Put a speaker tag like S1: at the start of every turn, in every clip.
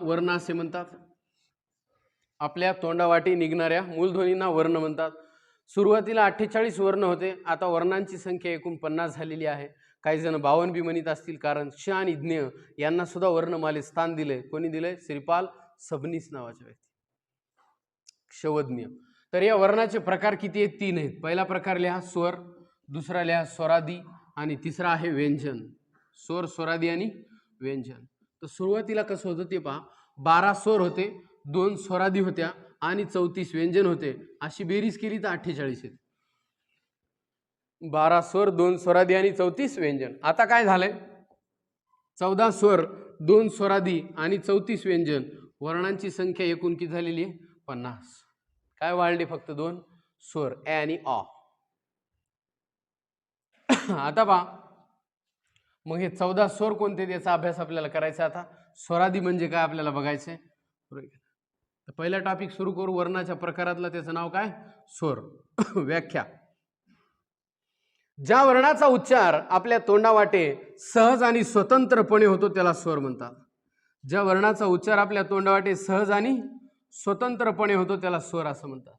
S1: वर्ण असे म्हणतात. आपल्या तोंडावाटे निघणाऱ्या मूलध्वनींना वर्ण म्हणतात. सुरुवातीला 48 वर्ण होते, आता वर्णांची संख्या एकूण 50 झालेली आहे. काही जण 52 बी म्हणत असतील, कारण श आणि ज्ञ यांना सुद्धा वर्णमालेत स्थान दिले. कोणी दिले? श्रीपाल सबनीस नावाच्या व्यक्ती, क्षवज्ञ. तर या वर्णाचे प्रकार किती आहेत? 3 आहेत. पहिला प्रकार लिहा स्वर, दुसरा लिहा स्वरादी आणि तिसरा आहे व्यंजन. स्वर, स्वरादी आणि व्यंजन. तर सुरुवातीला कसं होतं ते पहा. 12 स्वर होते, 2 स्वरादी होत्या आणि 34 व्यंजन होते. अशी बेरीज केली तर 48 येते. 12 स्वर, 2 स्वरादी आणि 34 व्यंजन. आता काय झालंय? 14 स्वर, 2 स्वरादी आणि 34 व्यंजन. वर्णांची संख्या एकूण किती झालेली आहे? 50. काय वाढले? फक्त 2 स्वर, ए आणि अ. आता पहा, मग हे 14 स्वर कोणते त्याचा अभ्यास आपल्याला करायचा. आता स्वरादी म्हणजे काय आपल्याला बघायचंय. पहिला टॉपिक सुरू करू वर्णाच्या प्रकारातला. त्याचं नाव काय? स्वर. व्याख्या. ज्या वर्णाचा उच्चार आपल्या तोंडावाटे सहज आणि स्वतंत्रपणे होतो त्याला स्वर म्हणतात. ज्या वर्णाचा उच्चार आपल्या तोंडावाटे सहज आणि स्वतंत्रपणे होतो त्याला स्वर असं म्हणतात.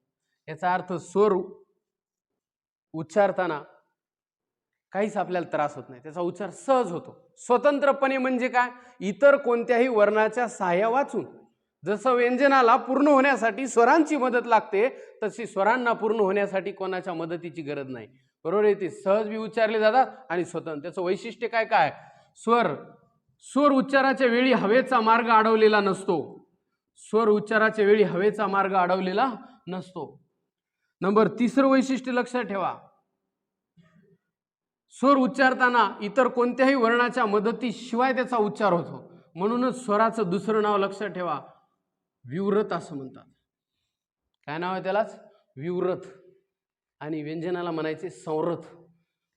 S1: याचा अर्थ स्वर उच्चारताना काहीच आपल्याला त्रास होत नाही, त्याचा उच्चार सहज होतो. स्वतंत्रपणे म्हणजे काय? इतर कोणत्याही वर्णाच्या सहाय्या वाचून. जसं व्यंजनाला पूर्ण होण्यासाठी स्वरांची मदत लागते, तशी स्वरांना पूर्ण होण्यासाठी कोणाच्या मदतीची गरज नाही. बरोबर आहे? ते सहज बी उच्चारले जातात आणि स्वतंत्र. त्याचं वैशिष्ट्य काय काय? स्वर उच्चाराच्या वेळी हवेचा मार्ग अडवलेला नसतो. स्वर उच्चाराच्या वेळी हवेचा मार्ग अडवलेला नसतो. नंबर 3 वैशिष्ट्य लक्षात ठेवा. स्वर उच्चारताना इतर कोणत्याही वर्णाच्या मदतीशिवाय त्याचा उच्चार होतो. म्हणूनच स्वराचं दुसरं नाव लक्षात ठेवा, विवृत असं म्हणतात. काय नाव आहे त्यालाच? विवृत. आणि व्यंजनाला म्हणायचे संवृत,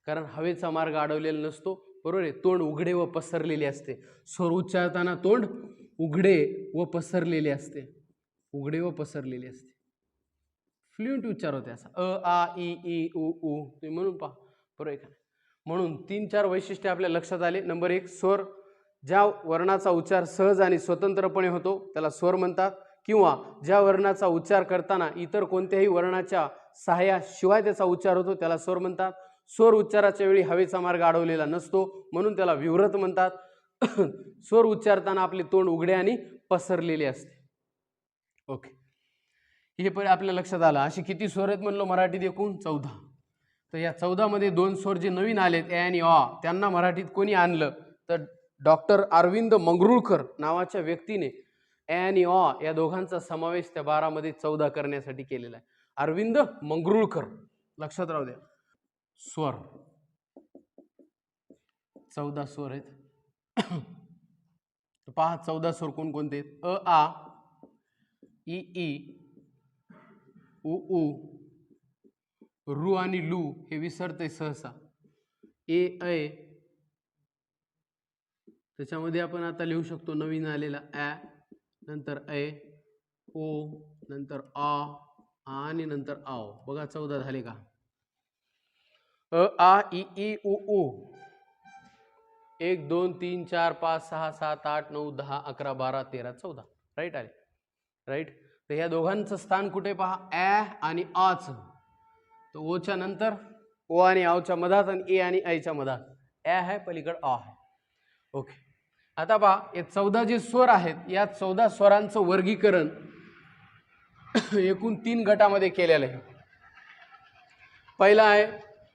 S1: कारण हवेचा मार्ग अडवलेला नसतो. बरोबर आहे? तोंड उघडे व पसरलेले असते. स्वर उच्चारताना तोंड उघडे व पसरलेले असते. उघडे व पसरलेले असते. फ्लुएंट उच्चार होते असा. अ आ इ ई उ उ. तुम्ही म्हणून पहा. बरोबर आहे का? म्हणून 3-4 वैशिष्ट्ये आपल्या लक्षात आले. नंबर 1, स्वर. ज्या वर्णाचा उच्चार सहज आणि स्वतंत्रपणे होतो त्याला स्वर म्हणतात, किंवा ज्या वर्णाचा उच्चार करताना इतर कोणत्याही वर्णाच्या सहाय्याशिवाय त्याचा उच्चार होतो त्याला स्वर म्हणतात. स्वर उच्चाराच्या वेळी हवेचा मार्ग अडवलेला नसतो, म्हणून त्याला विवृत म्हणतात. स्वर उच्चारताना आपले तोंड उघडे आणि पसरलेले असते. ओके, हे पण आपल्या लक्षात आलं. अशी किती स्वर आहेत म्हणलो मराठीत? एकूण 14. तर या 14 मध्ये 2 स्वर जे नवीन आलेत, ए आणि अ, त्यांना मराठीत कोणी आणलं तर डॉक्टर अरविंद मंगरुळकर नावाच्या व्यक्तीने ए आणि अ या दोघांचा समावेश त्या 12 मध्ये 14 करण्यासाठी केलेला आहे. अरविंद मंगरुळकर, लक्षात राहू द्या. स्वर 14 स्वर आहेत. पहा 14 स्वर कोणकोणते आहेत? अ आ, इ ई, उ उ, रु आणि लू हे विसरते सहसा. ए ऐ, त्याच्यामध्ये आपण आता लिहू शकतो नवीन आलेला ॲ, नंतर ऐ, ओ, नंतर आ आणि नंतर आव. बघा 14 झाले का? अ आ इ ई उ उ. 1 2 3 4 5 6 7 8 9 10 11 12 13 14. राईट आले? राईट. तर ह्या दोघांचं स्थान कुठे पहा? ॲ आणि आच. तर ओच्या नंतर ओ आणि आवच्या मधात आणि ए आणि ऐच्या मधात ॲ आहे, पलीकडे आ आहे. ओके, आता पहा हे 14 जे स्वर आहेत या 14 स्वरांचं वर्गीकरण एकूण 3 गटामध्ये केलेलं आहे. पहिला आहे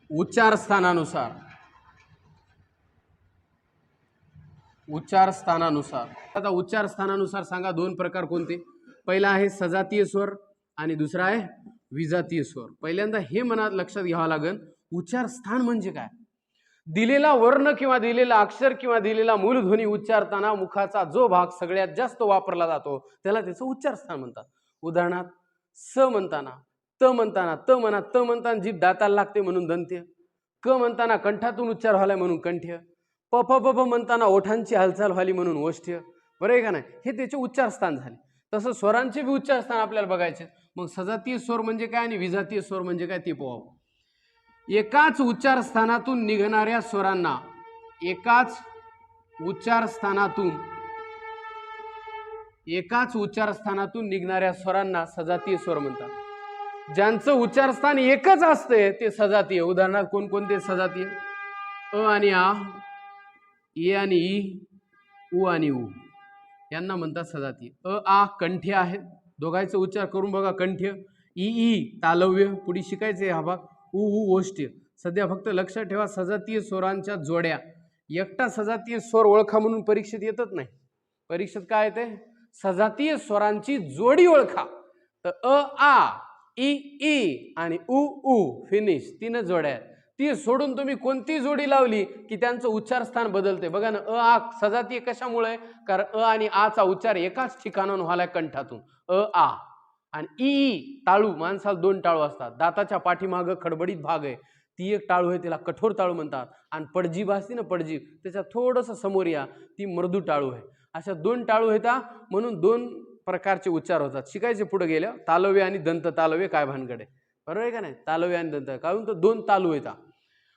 S1: उच्चार स्थानानुसार. उच्चार स्थानानुसार. आता उच्चार स्थानानुसार सांगा 2 प्रकार कोणते? पहिला आहे सजातीय स्वर आणि दुसरा आहे विजातीय स्वर. पहिल्यांदा हे मनात लक्षात घ्यावं लागेल, उच्चार स्थान म्हणजे काय? दिलेला वर्ण किंवा दिलेला अक्षर किंवा दिलेला मूलध्वनी उच्चारताना मुखाचा जो भाग सगळ्यात जास्त वापरला जातो त्याला त्याचं उच्चार स्थान म्हणतात. उदाहरणार्थ स म्हणताना, त म्हणताना, त म्हणा, त म्हणताना जीभ दाताला लागते म्हणून दंत्य, क म्हणताना कंठातून उच्चार व्हायला म्हणून कंठ्य, प प प म्हणताना ओठांची हालचाल व्हाली म्हणून ओष्ठ्य. बरं आहे का नाही? हे त्याचे उच्चार स्थान झाले. तसं स्वरांचे बी उच्चार स्थान आपल्याला बघायचे. मग सजातीय स्वर म्हणजे काय आणि विजातीय स्वर म्हणजे काय ते पाहू. एकाच उच्चार स्थानातून निघणाऱ्या स्वरांना, एकाच उच्चार स्थानातून एकाच उच्चारस्थानातून निघणाऱ्या स्वरांना सजातीय स्वर म्हणतात. ज्यांचं उच्चारस्थान एकच असते ते सजातीय. उदाहरणार्थ कोणकोणते सजातीय? अ आणि आ, ए आणि ई, उ आणि उ यांना म्हणतात सजातीय. अ आ कंठ्य आहेत, दोघांचा उच्चार करून बघा. कंठ्य. ई ई तालव्य, पुढे शिकायचे हा भाग. उ उ ओष्ठ्य. सध्या फक्त लक्षात ठेवा सजातीय स्वरांच्या जोड्या. एकटा सजातीय स्वर ओळखा म्हणून परीक्षेत येतच नाही. परीक्षेत काय येते? सजातीय स्वरांची जोडी ओळखा. तर अ आ, ई ई आणि उ उ फिनिश, 3 जोड्या आहेत. ती सोडून तुम्ही कोणती जोडी लावली की त्यांचं उच्चारस्थान बदलते. बघा ना, अ आ सजातीय कशामुळे? कारण अ आणि आ चा उच्चार एकाच ठिकाणाहून व्हायला कंठातून. अ आ. आणि ई टाळू, माणसाला 2 टाळू असतात. दाताच्या पाठीमागं खडबडीत भाग आहे, ती एक टाळू आहे, तिला कठोर टाळू म्हणतात. आणि पडजीभ असते ना, पडजीभ, त्याच्या थोडंसं समोर या, ती मृदू टाळू आहे. अशा 2 टाळू आहेत, म्हणून 2 प्रकारचे उच्चार होतात. शिकायचे पुढे गेल्या. तालव्य आणि दंत तालव्य काय भानगड आहे, बरोबर आहे का नाही? तालव्य आणि दंत, कारण तर 2 तालू आहेत.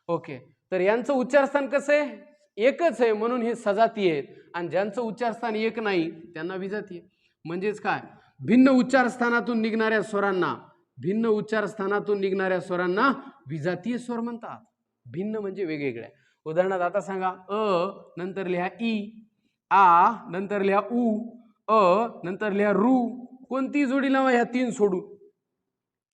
S1: ओके, तर यांचं उच्चारस्थान कसं आहे? एकच आहे, म्हणून हे सजातीय आहेत. आणि ज्यांचं उच्चारस्थान एक नाही त्यांना विजातीय. म्हणजेच काय? भिन्न उच्चारस्थानातून निघणाऱ्या स्वरांना, भिन्न उच्चारस्थानातून निघणाऱ्या स्वरांना विजातीय स्वर म्हणतात. भिन्न म्हणजे वेगवेगळ्या. उदाहरणार्थ आता सांगा, अ नंतर लिहा ई, आ नंतर लिहा उ, अ नंतर लिहा रू. कोणती जोडी लावा ह्या 3 सोडून?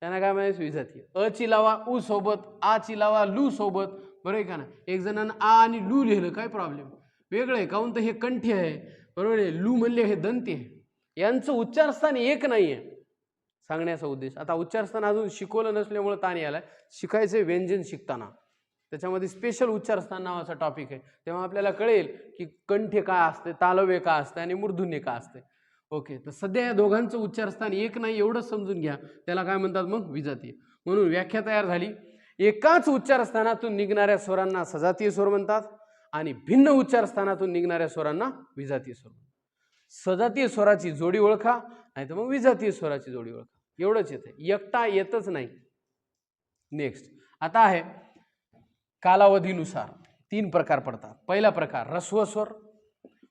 S1: त्यांना काय म्हणायचं? विजातीय. अ ची लावा उ सोबत, आ ची लावा लू सोबत, बरोबर आहे का ना? एक जणांना आ आणि लू लिहिलं, काय प्रॉब्लेम? वेगळं आहे, काऊन तर हे कंठी आहे, बरोबर आहे. लू म्हणले हे दंती आहे. यांचं उच्चारस्थान एक नाही आहे, सांगण्याचा उद्देश. आता उच्चारस्थान अजून शिकवलं नसल्यामुळे ताण यायला. शिकायचे व्यंजन शिकताना त्याच्यामध्ये स्पेशल उच्चारस्थान नावाचा टॉपिक आहे, तेव्हा आपल्याला कळेल की कंठ्य काय असते, तालव्य काय असते आणि मूर्धन्य काय असते. ओके, तर सध्या या दोघांचं उच्चारस्थान एक नाही एवढंच समजून घ्या. त्याला काय म्हणतात मग? विजातीय. म्हणून व्याख्या तयार झाली. एकाच उच्चारस्थानातून निघणाऱ्या स्वरांना सजातीय स्वर म्हणतात आणि भिन्न उच्चारस्थानातून निघणाऱ्या स्वरांना विजातीय स्वर म्हणतात. सजातीय स्वराची जोडी ओळखा, नाही तर मग विजातीय स्वराची जोडी ओळखा. एवढंच येते, एकटा येतच नाही. नेक्स्ट आता आहे कालावधीनुसार 3 प्रकार पडतात. पहिला प्रकार ऱ्हस्व स्वर,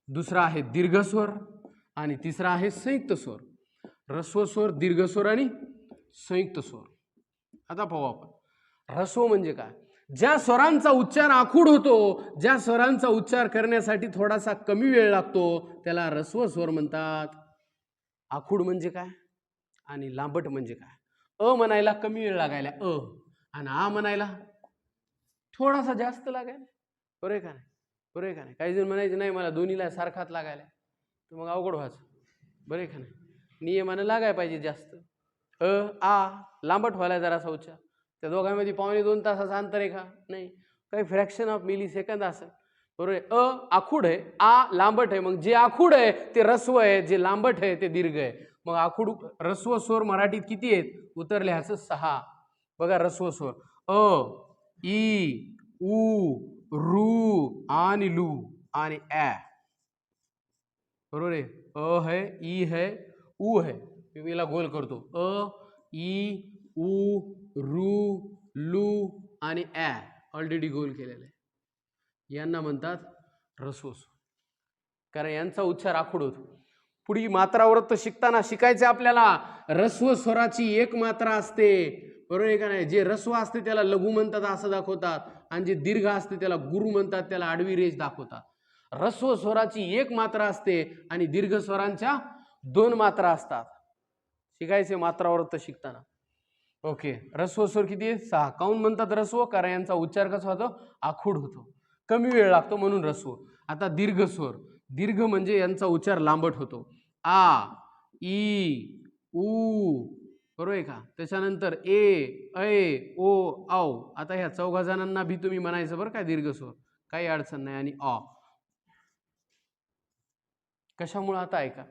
S1: दुसरा आहे दीर्घ स्वर आणि तिसरा आहे संयुक्त स्वर. ऱ्हस्व स्वर, दीर्घ स्वर आणि संयुक्त स्वर. आता पाहू आपण. ऱ्हस्व म्हणजे काय? ज्या स्वरांचा उच्चार आखूड होतो, ज्या स्वरांचा उच्चार करण्यासाठी थोडासा कमी वेळ लागतो, त्याला ऱ्हस्व स्वर म्हणतात. आखूड म्हणजे काय आणि लांबट म्हणजे काय? अ म्हणायला कमी वेळ लागायला अ, आणि आ म्हणायला थोडासा जास्त लागायला, बरोबर आहे का नाही? बरोबर आहे का नाही? काही जण म्हणायचे नाही मला दोन्हीला सारखाच लागायला, तर मग अवघड व्हायचं, बरोबर आहे का नाही? नियमानं लागायला पाहिजे जास्त. अ आ लांबट व्हायला जरासा उच्चार. त्या दोघांमध्ये 1.5-2 तासाचं अंतर आहे का? नाही, काही फ्रॅक्शन ऑफ मिली सेकंद असेल, बरोबर आहे. अ आखूड आहे, आ लांबट आहे. मग जे आखूड आहे ते ऱ्हस्व आहे, जे लांबट आहे ते दीर्घ आहे. मग आखूड ऱ्हस्व स्वर मराठीत किती आहेत? उत्तर लिहायचं 6. बघा ऱ्हस्व स्वर अ, ई, उ, रू आणि लू आणि ॲ, बरोबर आहे. अ है, ई है, उ है. मी याला गोल करतो. अ, ई, उ, रू, लू आणि ॲ ऑलरेडी गोल केलेला आहे. यांना म्हणतात ऱ्हस्व स्वर, कारण यांचा उच्चार आखूड होतो. पुढी मात्रावृत्त शिकताना शिकायचे आपल्याला. ऱ्हस्व स्वराची एक मात्रा असते, बरोबर आहे का नाही? जे ऱ्हस्व असते त्याला लघु म्हणतात, असं दाखवतात. आणि जे दीर्घ असते त्याला गुरु म्हणतात, त्याला आडवी रेष दाखवतात. ऱ्हस्व स्वराची एक मात्रा असते आणि दीर्घ स्वरांच्या 2 मात्रा असतात. शिकायचे मात्रावृत्त शिकताना. ओके, ऱ्हस्व स्वर किती आहे? 6. काऊन म्हणतात ऱ्हस्व? कारण यांचा उच्चार कसा होतो? आखूड होतो, कमी वेळ लागतो, म्हणून ऱ्हस्व. आता दीर्घ स्वर. दीर्घ म्हणजे यांचा उच्चार लांबट होतो. आ, ई, उ, बरोबर आहे का? त्याच्यानंतर ए, ऐ, ओ, औ. आता ह्या 4 जणांना भी तुम्ही म्हणायचं बरं काय दीर्घ स्वर, काही अडचण नाही. आणि अ कशामुळे? आता ऐका,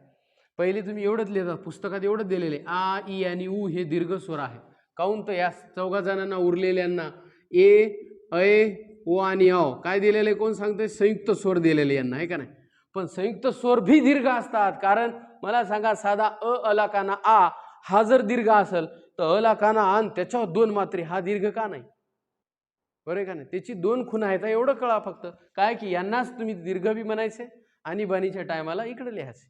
S1: पहिले तुम्ही एवढंच लिहितात, पुस्तकात एवढंच दिलेले आ, ई आणि उ हे दीर्घ स्वर आहेत. काऊन तर या 4 जणांना उरलेल्यांना ए, ऐ, ओ आणि औ काय दिलेले? कोण सांगते? संयुक्त स्वर दिलेले यांना, आहे का नाही? पण संयुक्त स्वर भी दीर्घ असतात. कारण मला सांगा, साधा अ अला काना आ हा जर दीर्घ असेल तर अला काना आन त्याच्यावर 2 मात्रे, हा दीर्घ का नाही? बरोबर आहे का नाही? त्याची 2 खुणा आहेत, एवढं कळा फक्त. काय की यांनाच तुम्ही दीर्घ बी म्हणायचे आणि बाणीच्या टायमाला इकडे लिहायचे.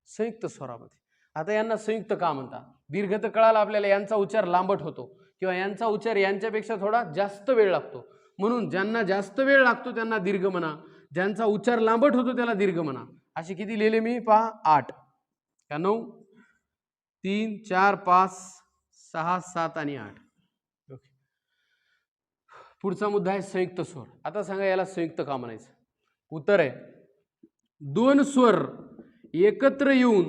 S1: संयुक्त स्वरामध्ये. आता यांना संयुक्त का म्हणतात? दीर्घ तर कळाला आपल्याला, यांचा उच्चार लांबट होतो किंवा यांचा उच्चार यांच्यापेक्षा थोडा जास्त वेळ लागतो, म्हणून ज्यांना जास्त वेळ लागतो त्यांना दीर्घ म्हणा, ज्यांचा उच्चार लांबट होतो त्याला दीर्घ म्हणा. असे किती लिहिले मी? पहा, 8 का 9, 3 4 5 6 7 आणि 8. ओके. पुढचा मुद्दा आहे संयुक्त स्वर. आता सांगा याला संयुक्त का म्हणायचं? उत्तर आहे, दोन स्वर एकत्र येऊन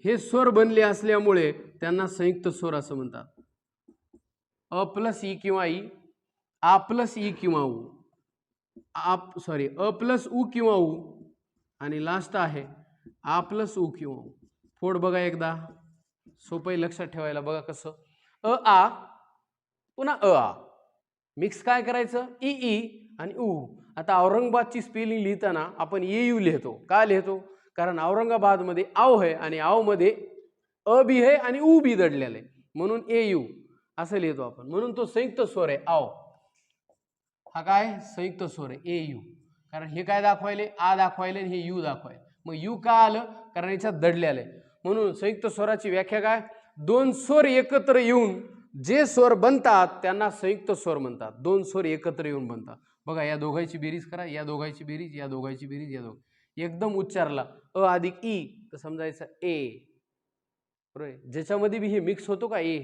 S1: हे स्वर बनले असल्यामुळे त्यांना संयुक्त स्वर असं म्हणतात. अ प्लस ई किंवा ई, आ प्लस ई किंवा उ, अ प्लस उ किंवा उ, आणि लास्ट आहे आ प्लस उ किंवा उ. फोड बघा एकदा, सोपं लक्षात ठेवायला. बघा कसं, अ आ पुन्हा अ आ, मिक्स काय करायचं? ई ई आणि उ. आता औरंगाबादची स्पेलिंग लिहिताना आपण ए यू लिहितो. का लिहितो? कारण औरंगाबादमध्ये आव आहे आणि आव मध्ये अ बी आहे आणि उ बी दडलेलं आहे, म्हणून ए यू असं लिहितो आपण. म्हणून तो संयुक्त स्वर आहे आव. हा काय संयुक्त स्वर आहे ए यू, कारण हे काय दाखवायले? आ दाखवायले आणि हे यू दाखवायले. मग यू का आलं? कारण याच्यात दडलेलं आहे. म्हणून संयुक्त स्वराची व्याख्या काय? दोन स्वर एकत्र येऊन जे स्वर बनतात त्यांना संयुक्त स्वर म्हणतात. दोन स्वर एकत्र येऊन बनतात. बघा, या दोघांची बेरीज करा, या दोघांची बेरीज, या दोघांची बेरीज, या एकदम उच्चारला अ अधिक ई तर समजायचं ए. बरोबर. ज्याच्यामध्ये बी हे मिक्स होतो का ए,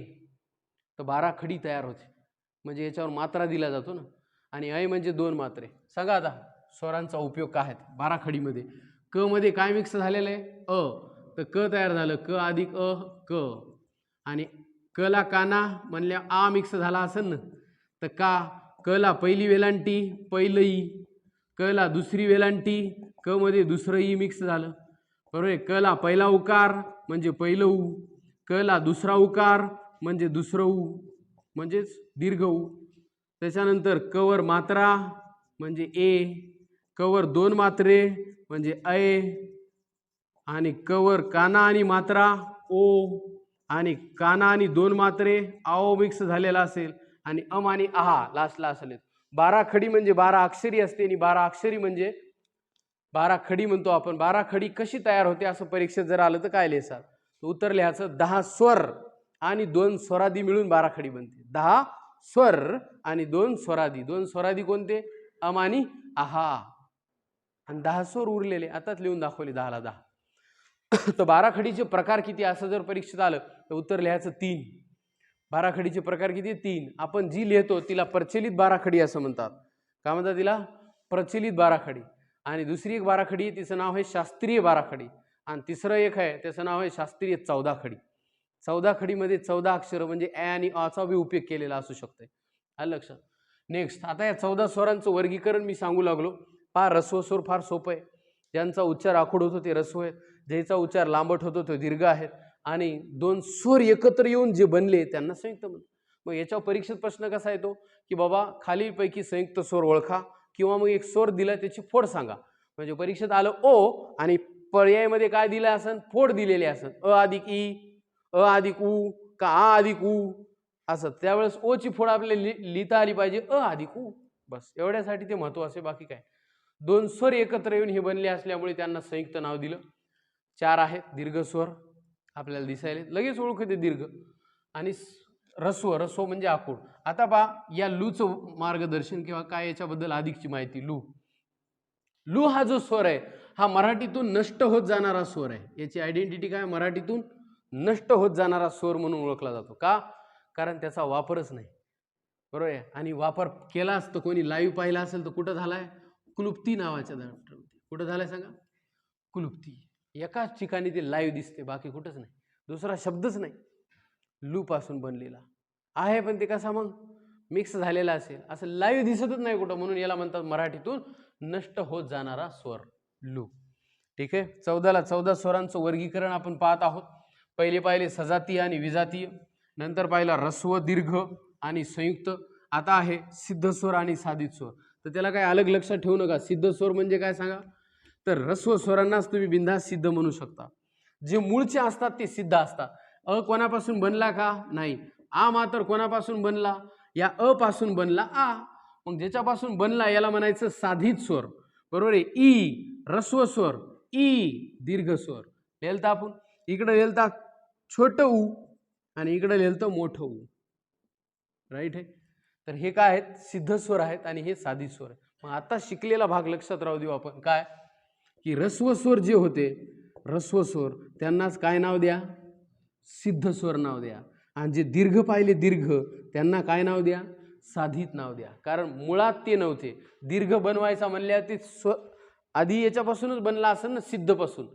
S1: तर 12 खडी तयार होते, म्हणजे याच्यावर मात्रा दिला जातो ना. आणि ऐ म्हणजे 2 मात्रे. सांगा आता स्वरांचा उपयोग काय आहे? 12 खडीमध्ये क मध्ये काय मिक्स झालेलं आहे? अ, तर क तयार झालं, क अधिक अ क. आणि क ला काना म्हणल्या आ मिक्स झाला असेल ना, तर का. क ला पहिली वेलांटी पहिलं ई, क ला दुसरी वेलांटी क मध्ये दुसरं ई मिक्स झालं. बरोबर आहे. क ला पहिला उकार म्हणजे पहिलं उ, क ला दुसरा उकार म्हणजे दुसरं उ, म्हणजेच दीर्घ उ. त्याच्यानंतर क वर मात्रा म्हणजे ए, क वर 2 मात्रे म्हणजे ऐ, आणि क वर काना आणि मात्रा ओ, आणि काना आणि 2 मात्रे आओ मिक्स झालेला असेल, आणि अम आणि आहा लास्टला असेल. 12 खडी म्हणजे 12 अक्षरी असते, आणि 12 अक्षरी म्हणजे 12 खडी म्हणतो आपण. 12 खडी कशी तयार होते असं परीक्षेत जर आलं तर काय लिहायचं? उत्तर लिहायचं 10 स्वर आणि 2 स्वरादी मिळून 12 खडी बनते. 10 स्वर आणि 2 स्वरादी. 2 स्वरादी कोणते? अम आणि आहा. आणि 10 स्वर उरलेले आताच लिहून दाखवले 10 ला 10. तर 12 खडीचे प्रकार किती असं जर परीक्षेत आलं तर उत्तर लिहायचं 3. 12 खडीचे प्रकार किती? 3. आपण जी लिहितो तिला प्रचलित 12 खडी असं म्हणतात. काय म्हणतात तिला? प्रचलित 12 खडी. आणि दुसरी एक 12 खडी, तिचं नाव आहे शास्त्रीय 12 खडी. आणि तिसरं एक आहे त्याचं नाव आहे शास्त्रीय 14 खडी. 14 खडीमध्ये 14 अक्षर म्हणजे ए आणि अचा बी उपयोग केलेला असू शकते. आलं लक्षात? नेक्स्ट, आता या 14 स्वरांचं वर्गीकरण मी सांगू लागलो. पहा, ऱ्हस्व स्वर फार सोपं आहे. ज्यांचा उच्चार आखूड होतो ते ऱ्हस्व आहेत, ज्याचा उच्चार लांबट होतो तो दीर्घ आहेत, आणि 2 स्वर एकत्र येऊन जे बनले त्यांना संयुक्त म्हणतात. मग याच्यावर परीक्षेत प्रश्न कसा येतो की बाबा खालीलपैकी संयुक्त स्वर ओळखा, किंवा मग एक स्वर दिला त्याची फोड सांगा. म्हणजे परीक्षेत आलं ओ आणि पर्यायामध्ये काय दिलं असेल? फोड दिलेली असेल. अ अधिक ई, अ अधिक उ का आ अधिक उ असं. त्यावेळेस ओ ची फोड आपल्याला लिहिता आली पाहिजे अ अधिक उ. बस एवढ्यासाठी ते महत्त्वाचे, बाकी काय. 2 स्वर एकत्र येऊन हे बनले असल्यामुळे त्यांना संयुक्त नाव दिलं. 4 आहेत दीर्घ स्वर आपल्याला दिसायले, लगेच ओळखते दीर्घ. आणि ऱ्हस्व म्हणजे आखूड. आता पहा, या लूचं मार्गदर्शन किंवा काय याच्याबद्दल अधिकची माहिती. लू हा जो स्वर आहे हा मराठीतून नष्ट होत जाणारा स्वर आहे. याची आयडेंटिटी काय? मराठीतून नष्ट होत जाणारा स्वर म्हणून ओळखला जातो. का? कारण त्याचा वापरच नाही. बरोबर आहे. आणि वापर केला असतं, कोणी लाईव्ह पाहिला असेल तर कुठं झालाय? क्लुप्ती नावाच्या दफ्तरामध्ये. कुठं झालाय सांगा? क्लुप्ती. एकाच ठिकाणी ते लाईव्ह दिसते, बाकी कुठंच नाही, दुसरा शब्दच नाही. लू पासून बनलेला आहे, पण ते कसा मग मिक्स झालेला असेल, असं लाईव्ह दिसतच नाही कुठं, म्हणून याला म्हणतात मराठीतून नष्ट होत जाणारा स्वर लू. ठीक आहे. 14 स्वरांचं वर्गीकरण आपण पाहत आहोत. पहिले पाहिले सजातीय आणि विजातीय, नंतर पाहिला ऱ्हस्व, दीर्घ आणि संयुक्त. आता आहे सिद्ध स्वर आणि साधित स्वर. तर त्याला काय अलग लक्षात ठेवू नका. सिद्ध स्वर म्हणजे काय सांगा? तर ऱ्हस्व स्वरांनाच तुम्ही बिनधास्त सिद्ध म्हणू शकता. जे मूळचे असतात ते सिद्ध असतात. अ कोणापासून बनला का? नाही. आ मात्र कोणापासून बनला? या अ पासून बनला आ. मग ज्याच्यापासून बनला याला म्हणायचं साधित स्वर. बरोबर आहे. ई ऱ्हस्व स्वर, ई दीर्घ स्वर. लिहिलता आपण इकडे लिहिलता छोटं ऊ आणि इकडे लिहिलतं मोठं ऊ, राईट आहे. तर हे काय आहेत, सिद्ध स्वर आहेत आणि हे साधित स्वर आहे. मग आता शिकलेला भाग लक्षात राहू देऊ आपण, काय की ऱ्हस्व स्वर जे होते, ऱ्हस्व स्वर त्यांनाच काय नाव द्या, सिद्ध स्वर नाव द्या. आणि जे दीर्घ पाहिले दीर्घ त्यांना काय नाव द्या, साधित नाव द्या. कारण मुळात ते नव्हते. दीर्घ बनवायचा म्हणल्यावर ते आधी याच्यापासूनच बनला असेल ना, सिद्धपासून.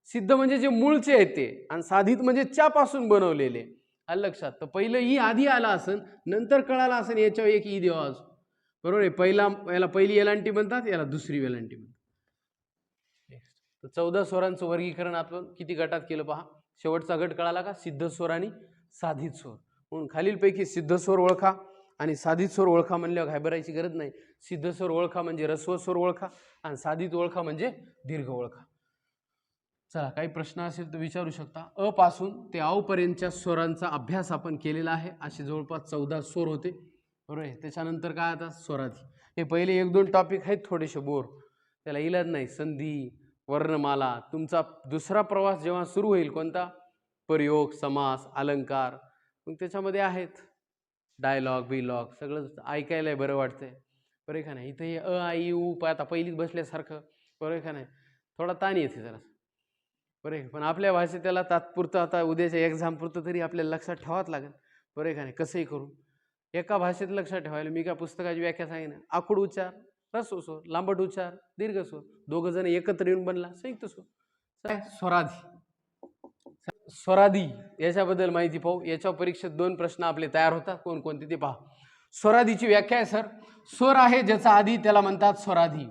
S1: सिद्ध म्हणजे जे मूळचे आहेत ते, आणि साधित म्हणजे च्यापासून बनवलेले. आलं लक्षात. तर पहिलं ई आधी आला असेल, नंतर कळाला असेल याच्यावर एक ई देवा, बरोबर आहे. याला पहिली वेलांटी म्हणतात, याला दुसरी वेलांटी म्हणतात. तर 14 स्वरांचं वर्गीकरण आपण किती गटात केलं पहा. शेवटचा गट कळाला का, सिद्ध स्वर आणि साधित स्वर. म्हणून खालीलपैकी सिद्ध स्वर ओळखा आणि साधित स्वर ओळखा म्हणल्यावर घाबरायची गरज नाही. सिद्ध स्वर ओळखा म्हणजे ऱ्हस्व स्वर ओळखा आणि साधित ओळखा म्हणजे दीर्घ ओळखा. चला, काही प्रश्न असेल तर विचारू शकता. अ पासून ते औ पर्यंतच्या स्वरांचा अभ्यास आपण केलेला आहे. असे जवळपास 14 स्वर होते, बरोबर आहे. त्याच्यानंतर काय आता स्वराधी. हे पहिले 1-2 टॉपिक आहेत थोडेसे बोर, त्याला इलाज नाही. संधी, वर्णमाला, तुमचा दुसरा प्रवास जेव्हा सुरू होईल, कोणता, प्रयोग, समास, अलंकार, मग त्याच्यामध्ये आहेत डायलॉग बिलॉग, सगळं ऐकायला बरं वाटतंय, बरं का नाही. इथं हे अ आई ऊ आता पहिलीच बसल्यासारखं, बरं का नाही, थोडा ताण येते जरा, बरं. पण आपल्या भाषेत त्याला तात्पुरतं, आता उद्याच्या एक्झाम पुरतं तरी आपल्याला लक्षात ठेवावंच लागेल, बरं का नाही. कसंही करून एका भाषेत लक्षात ठेवायला. मी काय पुस्तकाची व्याख्या सांगितलं, आखूड उच्चार, ह्रस्व स्वर, लांबट उच्चार, दीर्घ स्वर, दोघं जण एकत्र येऊन बनला संयुक्त स्वर. स्वराधी. स्वराधी याच्याबद्दल माहिती पाहू. याच्या परीक्षेत 2 प्रश्न आपले तयार होतात, कोणकोणते ते पहा. स्वराधीची व्याख्या आहे सर, स्वर आहे ज्याचा आधी त्याला म्हणतात स्वराधी.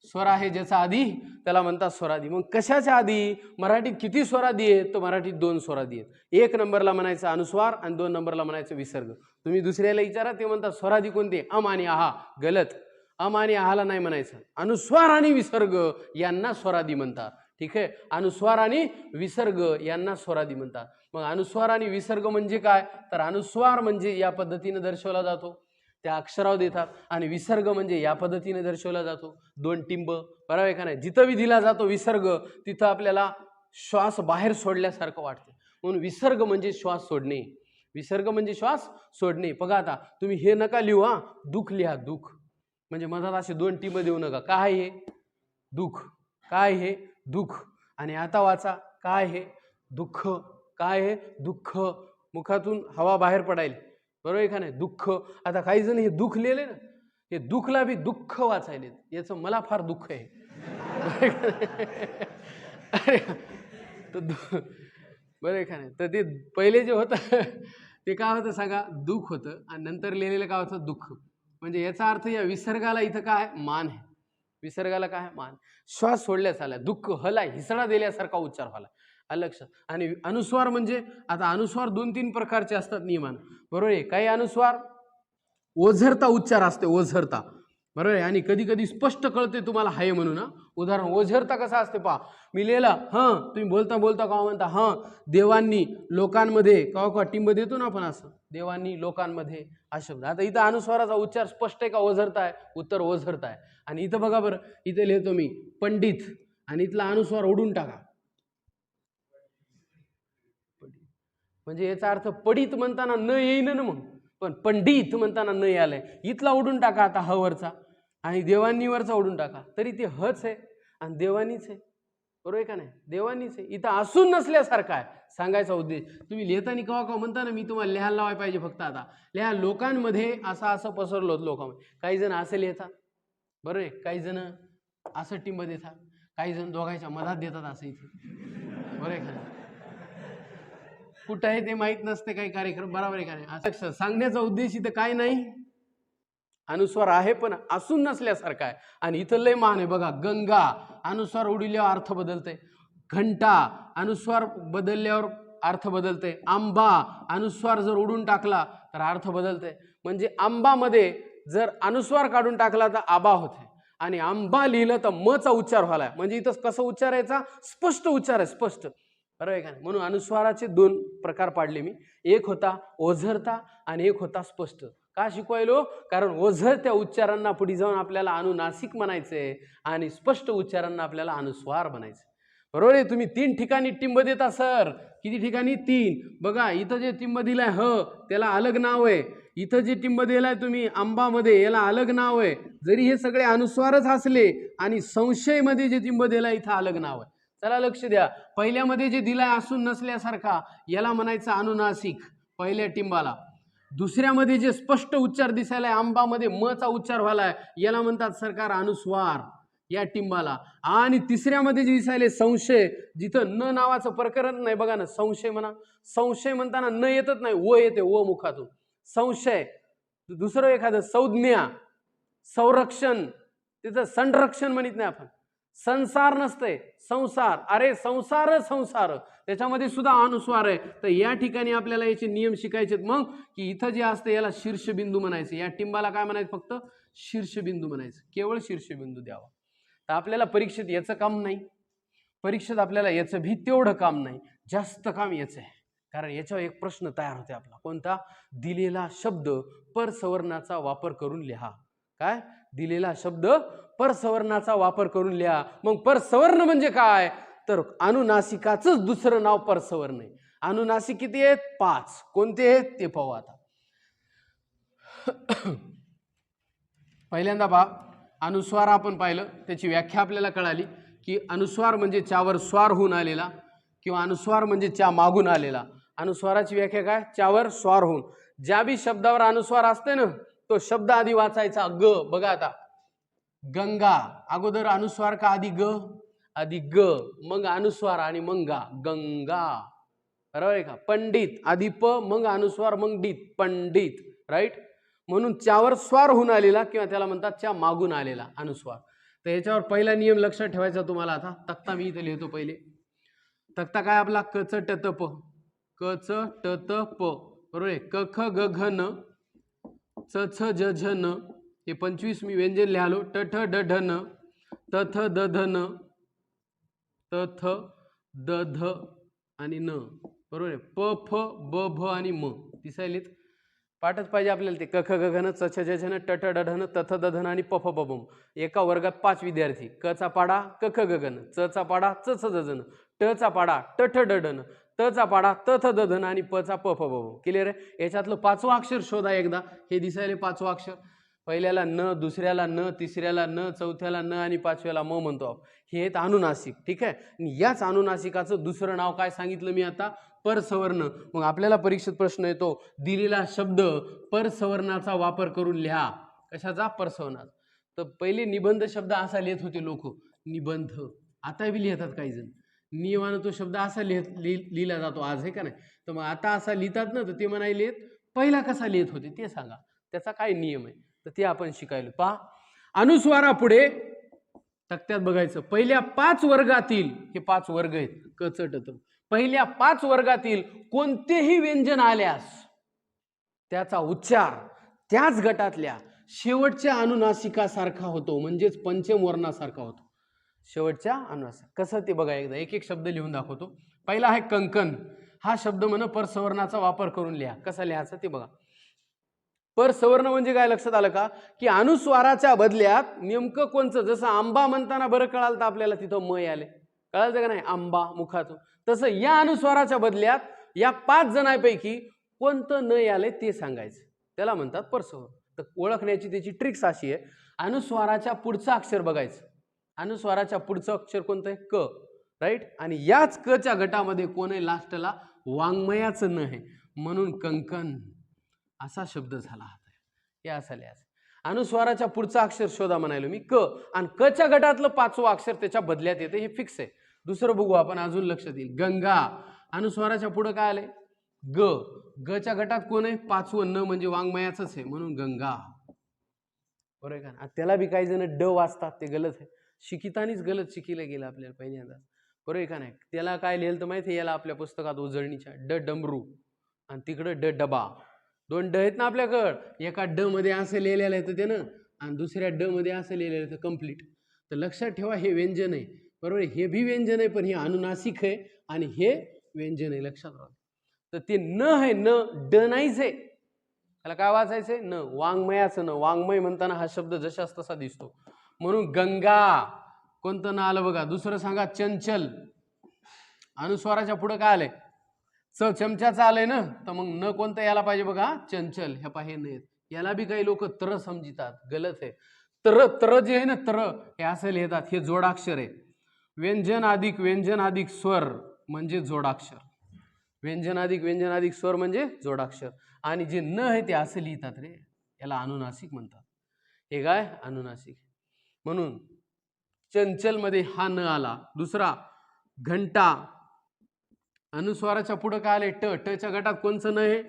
S1: स्वर आहे ज्याचा आधी त्याला म्हणतात स्वराधी. मग कशाच्या आधी, मराठीत किती स्वराधी आहेत, तर मराठीत 2 स्वराधी आहेत. 1 नंबरला म्हणायचं अनुस्वार आणि 2 नंबरला म्हणायचं विसर्ग. तुम्ही दुसऱ्याला विचारा, ते म्हणतात स्वराधी कोणते, अम आणि आहा. गलत. अम आणि आहाला नाही म्हणायचं, अनुस्वार आणि विसर्ग यांना स्वराधी म्हणतात. ठीक आहे, अनुस्वार आणि विसर्ग यांना स्वराधी म्हणतात. मग अनुस्वार आणि विसर्ग म्हणजे काय, तर अनुस्वार म्हणजे या पद्धतीने दर्शवला जातो, त्या अक्षरावर देतात, आणि विसर्ग म्हणजे या पद्धतीने दर्शवला जातो, 2 टिंब, बरोबर आहे का नाही. जिथं बी दिला जातो विसर्ग, तिथं आपल्याला श्वास बाहेर सोडल्यासारखं वाटतं, म्हणून विसर्ग म्हणजे श्वास सोडणे. विसर्ग म्हणजे श्वास सोडणे. बघा आता तुम्ही हे नका लिहू, हा दुःख लिहा, दुःख म्हणजे मधात असे 2 टिंब देऊ नका. काय हे, दुःख. काय हे, दुःख. आणि आता वाचा, काय हे, दुःख. काय हे, दुःख. मुखातून हवा बाहेर पडायला, बरोबर आहे का नाही, दुःख. आता काही जण हे दुःख लिहिले ना, हे दुःखला बी दुःख वाचायले, याचं मला फार दुःख आहे. तर बरं आहे का नाही. तर ते पहिले जे होतं ते काय होतं सांगा, दुःख होतं, आणि नंतर लिहिलेलं काय होतं, दुःख. म्हणजे याचा अर्थ या विसर्गाला इथं काय, मान आहे. विसर्गाला काय, मान. श्वास सोडल्यास आला, दुःख हला हिसडा दिल्यासारखा उच्चार व्हायला, आलं लक्षात. आणि अनुस्वार म्हणजे, आता अनुस्वार 2-3 प्रकारचे असतात नियमान, बरोबर आहे. काही अनुस्वार ओझरता उच्चार असते, ओझरता, बरोबर आहे. आणि कधी कधी स्पष्ट कळते तुम्हाला हाय म्हणून. उदाहरण, ओझरता कसा असते पहा. मी लिहिला हं, तुम्ही बोलता बोलता का म्हणता, हं देवांनी लोकांमध्ये, का टिंब देतो ना आपण, असं देवांनी लोकांमध्ये हा शब्द. आता इथं अनुस्वाराचा उच्चार स्पष्ट आहे का ओझरता आहे, उत्तर ओझरता आहे. आणि इथं बघा बरं, इथे लिहितो मी पंडित, आणि इथला अनुस्वार ओढून टाका, म्हणजे याचा अर्थ पडित म्हणताना न येईन ना, मग पण पंडित म्हणताना न आलंय, इथला ओढून टाका आता हवरचा, आणि देवांनीवरचा ओढून टाका, तरी ते हच आहे आणि देवानीच आहे, बरोबर आहे का नाही. देवानीच आहे, इथं असून नसल्यासारखा आहे सांगायचा उद्देश. तुम्ही लिहिताना कवा म्हणता ना, मी तुम्हाला लिहायला लावाय पाहिजे, फक्त आता लिहा लोकांमध्ये असं पसरलो होतं लोकांमध्ये. काही जण असं लिहितात, बरोबर आहे, काही जण असं टिंब देतात, काही जण दोघांच्या मधात देतात असं इथे, बरोबर आहे का. कुठं आहे ते माहीत नसते काही कार्यक्रम, बरोबर आहे का नाही. असं सांगण्याचा उद्देश इथं काय नाही, अनुस्वार आहे पण असून नसल्यासारखा आहे. आणि इथं लय मान आहे बघा. गंगा अनुस्वार उडविल्यावर अर्थ बदलते, घंटा अनुस्वार बदलल्यावर अर्थ बदलते, आंबा अनुस्वार जर उडून टाकला तर अर्थ बदलते. म्हणजे आंबामध्ये जर अनुस्वार काढून टाकला तर आबा होते, आणि आंबा लिहिलं तर मचा उच्चार व्हायला, म्हणजे इथं कसं उच्चारायचा, स्पष्ट उच्चार आहे, स्पष्ट, बरोबर आहे का. म्हणून अनुस्वाराचे 2 प्रकार पाडले मी, एक होता ओझरता आणि एक होता स्पष्ट. का शिकवायलो, कारण ओझरत्या उच्चारांना पुढे जाऊन आपल्याला अनुनासिक म्हणायचंय आणि स्पष्ट उच्चारांना आपल्याला अनुस्वार म्हणायचं, बरोबर आहे. तुम्ही 3 ठिकाणी टिंब देता सर. किती ठिकाणी? 3. बघा इथं जे टिंब दिलाय ह त्याला अलग नाव आहे. इथं जे टिंब दिलाय तुम्ही आंबामध्ये याला अलग नाव आहे. जरी हे सगळे अनुस्वारच असले आणि संशयमध्ये जे टिंब दिलाय इथं अलग नाव आहे. चला लक्ष द्या. पहिल्यामध्ये जे दिलाय असून नसल्यासारखा याला म्हणायचं अनुनासिक पहिल्या टिंबाला. दुसऱ्यामध्ये जे स्पष्ट उच्चार दिसायलाय आंबामध्ये म चा उच्चार व्हायलाय याला म्हणतात सरकार अनुस्वार या टिंबाला. आणि तिसऱ्यामध्ये जे दिसायले संशय जिथं न नावाचं प्रकरण नाही बघा ना. संशय म्हणा. संशय म्हणताना न येतच नाही व येते व मुखातून संशय. दुसरं एखादं संज्ञा संरक्षण तिथं संरक्षण म्हणत नाही आपण. संसार नसते संसार. अरे संसार संसार त्याच्यामध्ये सुद्धा अनुस्वार आहे. तर या ठिकाणी आपल्याला याचे नियम शिकायचे मग की इथं जे असतं याला शीर्षबिंदू म्हणायचं. या टिंबाला काय म्हणायचं? फक्त शीर्षबिंदू म्हणायचं. केवळ शीर्षबिंदू द्यावा. तर आपल्याला परीक्षेत याचं काम नाही. परीक्षेत आपल्याला याचं भी तेवढं काम नाही. जास्त काम याचं आहे. कारण याच्यावर एक प्रश्न तयार होते आपला. कोणता? दिलेला शब्द परसवर्णाचा वापर करून लिहा. काय? दिलेला शब्द परसवर्णाचा वापर करून लिहा. मग परसवर्ण म्हणजे काय? तर अनुनासिकाचंच दुसरं नाव परसवर्ण आहे. अनुनासिक किती आहेत? 5. कोणते आहेत ते पाहू आता. पहिल्यांदा पहा अनुस्वार आपण पाहिलं. त्याची व्याख्या आपल्याला कळाली की अनुस्वार म्हणजे च्यावर स्वार होऊन आलेला किंवा अनुस्वार म्हणजे च्या मागून आलेला. अनुस्वाराची व्याख्या काय? च्यावर स्वार होऊन. ज्या बी शब्दावर अनुस्वार असते ना तो शब्द आधी वाचायचा ग. बघा आता गंगा अगोदर अनुस्वार का आधी ग? आधी ग मग अनुस्वार आणि मग गा. गंगा. बरोबर आहे का? पंडित आधी प मग अनुस्वार मग डीत पंडित. राईट. म्हणून च्यावर स्वार होऊन आलेला किंवा त्याला म्हणतात च्या मागून आलेला अनुस्वार. तर याच्यावर पहिला नियम लक्षात ठेवायचा तुम्हाला. आता तक्ता मी इथे लिहितो. पहिले तक्ता काय आपला? क च ट त प. क च ट त प. बरोबर आहे. क ख ग घ न च छ ज झ न हे 25 मी व्यंजन लिहालो. ट ठ ड ढ न त थ द ध न त थ द ध आणि न. बरोबर आहे. प फ ब भ आणि म दिसायलेत. पाठच पाहिजे आपल्याला ते. क ख ग घ न च छ ज झ न ट ठ ड ढ न त थ द ध न आणि प फ ब भ म. एका वर्गात 5 विद्यार्थी. क चा पाडा क ख ग घ न. च चा पाडा च छ ज झ न. ट चा पाडा ट ठ ड ढ न. त चा पाडा त थ द ध न आणि प चा प फ ब भ. क्लिअर आहे. याच्यातलं 5वं अक्षर शोधा एकदा. हे दिसायले 5वं अक्षर. पहिल्याला न, दुसऱ्याला न, तिसऱ्याला न, चौथ्याला न आणि 5व्याला म म्हणतो आपण. हे आहेत अनुनासिक. ठीक आहे. याच अनुनासिकाचं दुसरं नाव काय सांगितलं मी आता? परसवर्ण. मग आपल्याला परीक्षेत प्रश्न येतो दिलेला शब्द परसवर्णाचा वापर करून लिहा. कशाचा? परसवर्णाचा. तर पहिले निबंध शब्द असा लिहित होते लोक. निबंध. आता बी लिहितात काही जण. नियमानं तो शब्द असा लिहिला जातो आज आहे का नाही. तर मग आता असा लिहितात ना तर ते म्हणायलेत पहिला कसा लिहित होते ते सांगा. त्याचा काय नियम आहे तर ते आपण शिकायलो. पहा अनुस्वारापुढे तक्त्यात बघायचं. पहिल्या 5 वर्गातील हे 5 वर्ग आहेत. क च ट त. पहिल्या 5 वर्गातील कोणतेही व्यंजन आल्यास त्याचा उच्चार त्याच गटातल्या शेवटच्या अनुनासिकासारखा होतो. म्हणजेच पंचम वर्णासारखा होतो. शेवटच्या अनुनासिक. कसं ते बघा एकदा. एक एक शब्द लिहून दाखवतो. पहिला आहे कंकण. हा शब्द म्हण परसवर्णाचा वापर करून लिहा. कसा लिहायचा ते बघा. परसवर्ण म्हणजे काय लक्षात आलं का? की अनुस्वाराच्या बदल्यात नेमकं कोणचं. जसं आंबा म्हणताना बरं कळालं तर आपल्याला तिथं म आले. कळालं का नाही? आंबा मुखातून. तसं या अनुस्वाराच्या बदल्यात या 5 जणांपैकी कोणतं न आले ते सांगायचं. त्याला म्हणतात परसवर्ण. तर ओळखण्याची त्याची ट्रिक्स अशी आहे. अनुस्वाराच्या पुढचं अक्षर बघायचं. अनुस्वाराच्या पुढचं अक्षर कोणतं आहे? क. राईट. आणि याच क च्या गटामध्ये कोण आहे? लास्टला वाङ्मयाचं न आहे म्हणून कंकण असा शब्द झाला. हे असा लिहायचं. अनुस्वाराच्या पुढचं अक्षर शोधा म्हणालो मी. क. आणि क च्या गटातलं 5वं अक्षर त्याच्या बदल्यात येते. हे फिक्स आहे. दुसरं बघू आपण अजून लक्षात येईल. गंगा. अनुस्वाराच्या पुढे काय आलंय? ग. ग च्या गटात कोण आहे? 5वं न म्हणजे वाङ्मयाचंच आहे म्हणून गंगा. बरोबर आहे का? त्याला बी काही जण ड वाचतात ते गलत आहे. शिकितानीच गलत शिकिलं गेलं आपल्याला पहिल्यांदा. बरोबर आहे का नाही? त्याला काय लिहिलं तर माहिती आहे याला आपल्या पुस्तकात उजळणीच्या ड डमरू आणि तिकडं ड डबा. 2 ड आहेत ना आपल्याकडं. एका ड मध्ये असं लिहिलेलं आहे तर त्यानं आणि दुसऱ्या ड मध्ये असं लिहिलेलं आहे तर कम्प्लीट. तर लक्षात ठेवा हे व्यंजन आहे. बरोबर आहे. हे भी व्यंजन आहे पण हे अनुनासिक आहे आणि हे व्यंजन आहे. लक्षात राहा. तर ते न आहे न ड नाहीच आहे. त्याला काय वाचायचंय? न. वाङ्मयाचं न. वाङ्मय म्हणताना हा शब्द जशाच तसा दिसतो म्हणून गंगा. कोणतं ना आलं बघा. दुसरं सांगा चंचल. अनुस्वाराच्या पुढे काय आलंय? च चमच्याचं आलंय ना, तर मग न कोणतं यायला पाहिजे बघा, चंचल. ह्या पाहे नाहीत, याला बी काही लोक तर समजतात, गलत आहे. तर जे आहे ना, तर हे असं लिहितात, हे जोडाक्षर आहे. व्यंजन अधिक स्वर म्हणजे जोडाक्षर. व्यंजन अधिक स्वर म्हणजे जोडाक्षर. आणि जे न आहे ते असं लिहितात रे, याला अनुनासिक म्हणतात. हे काय? अनुनासिक. म्हणून चंचल मध्ये हा न आला. दुसरा, घंटा. अनुस्वाराच्या पुढे काय आले? ट. टच्या गटात कोणचं न आहे?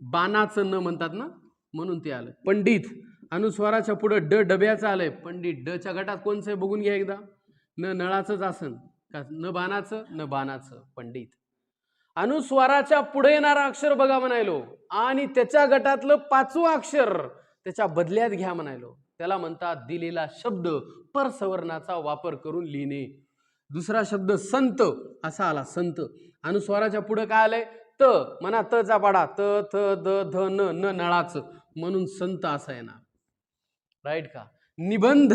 S1: बाणाचं न म्हणतात ना, म्हणून ते आलं. पंडित. अनुस्वाराच्या पुढे ड डब्याचं आलंय. पंडित. डच्या गटात कोणचं आहे बघून घ्या एकदा. न नळाचंच असन का? न बाणाचं, न बाणाचं. पंडित. अनुस्वाराच्या पुढे येणारा अक्षर बघा म्हणायलो, आणि त्याच्या गटातलं 5वं अक्षर त्याच्या बदल्यात घ्या म्हणायलो. त्याला म्हणतात दिलेला शब्द परसवर्णाचा वापर करून लिहिणे. दुसरा शब्द संत असा आला, संत. अनुस्वाराच्या पुढे काय आलंय? त. म्हणा तचा पाडा. त थ द ध न, न नळाचं, म्हणून संत असा येणार. राईट का? निबंध.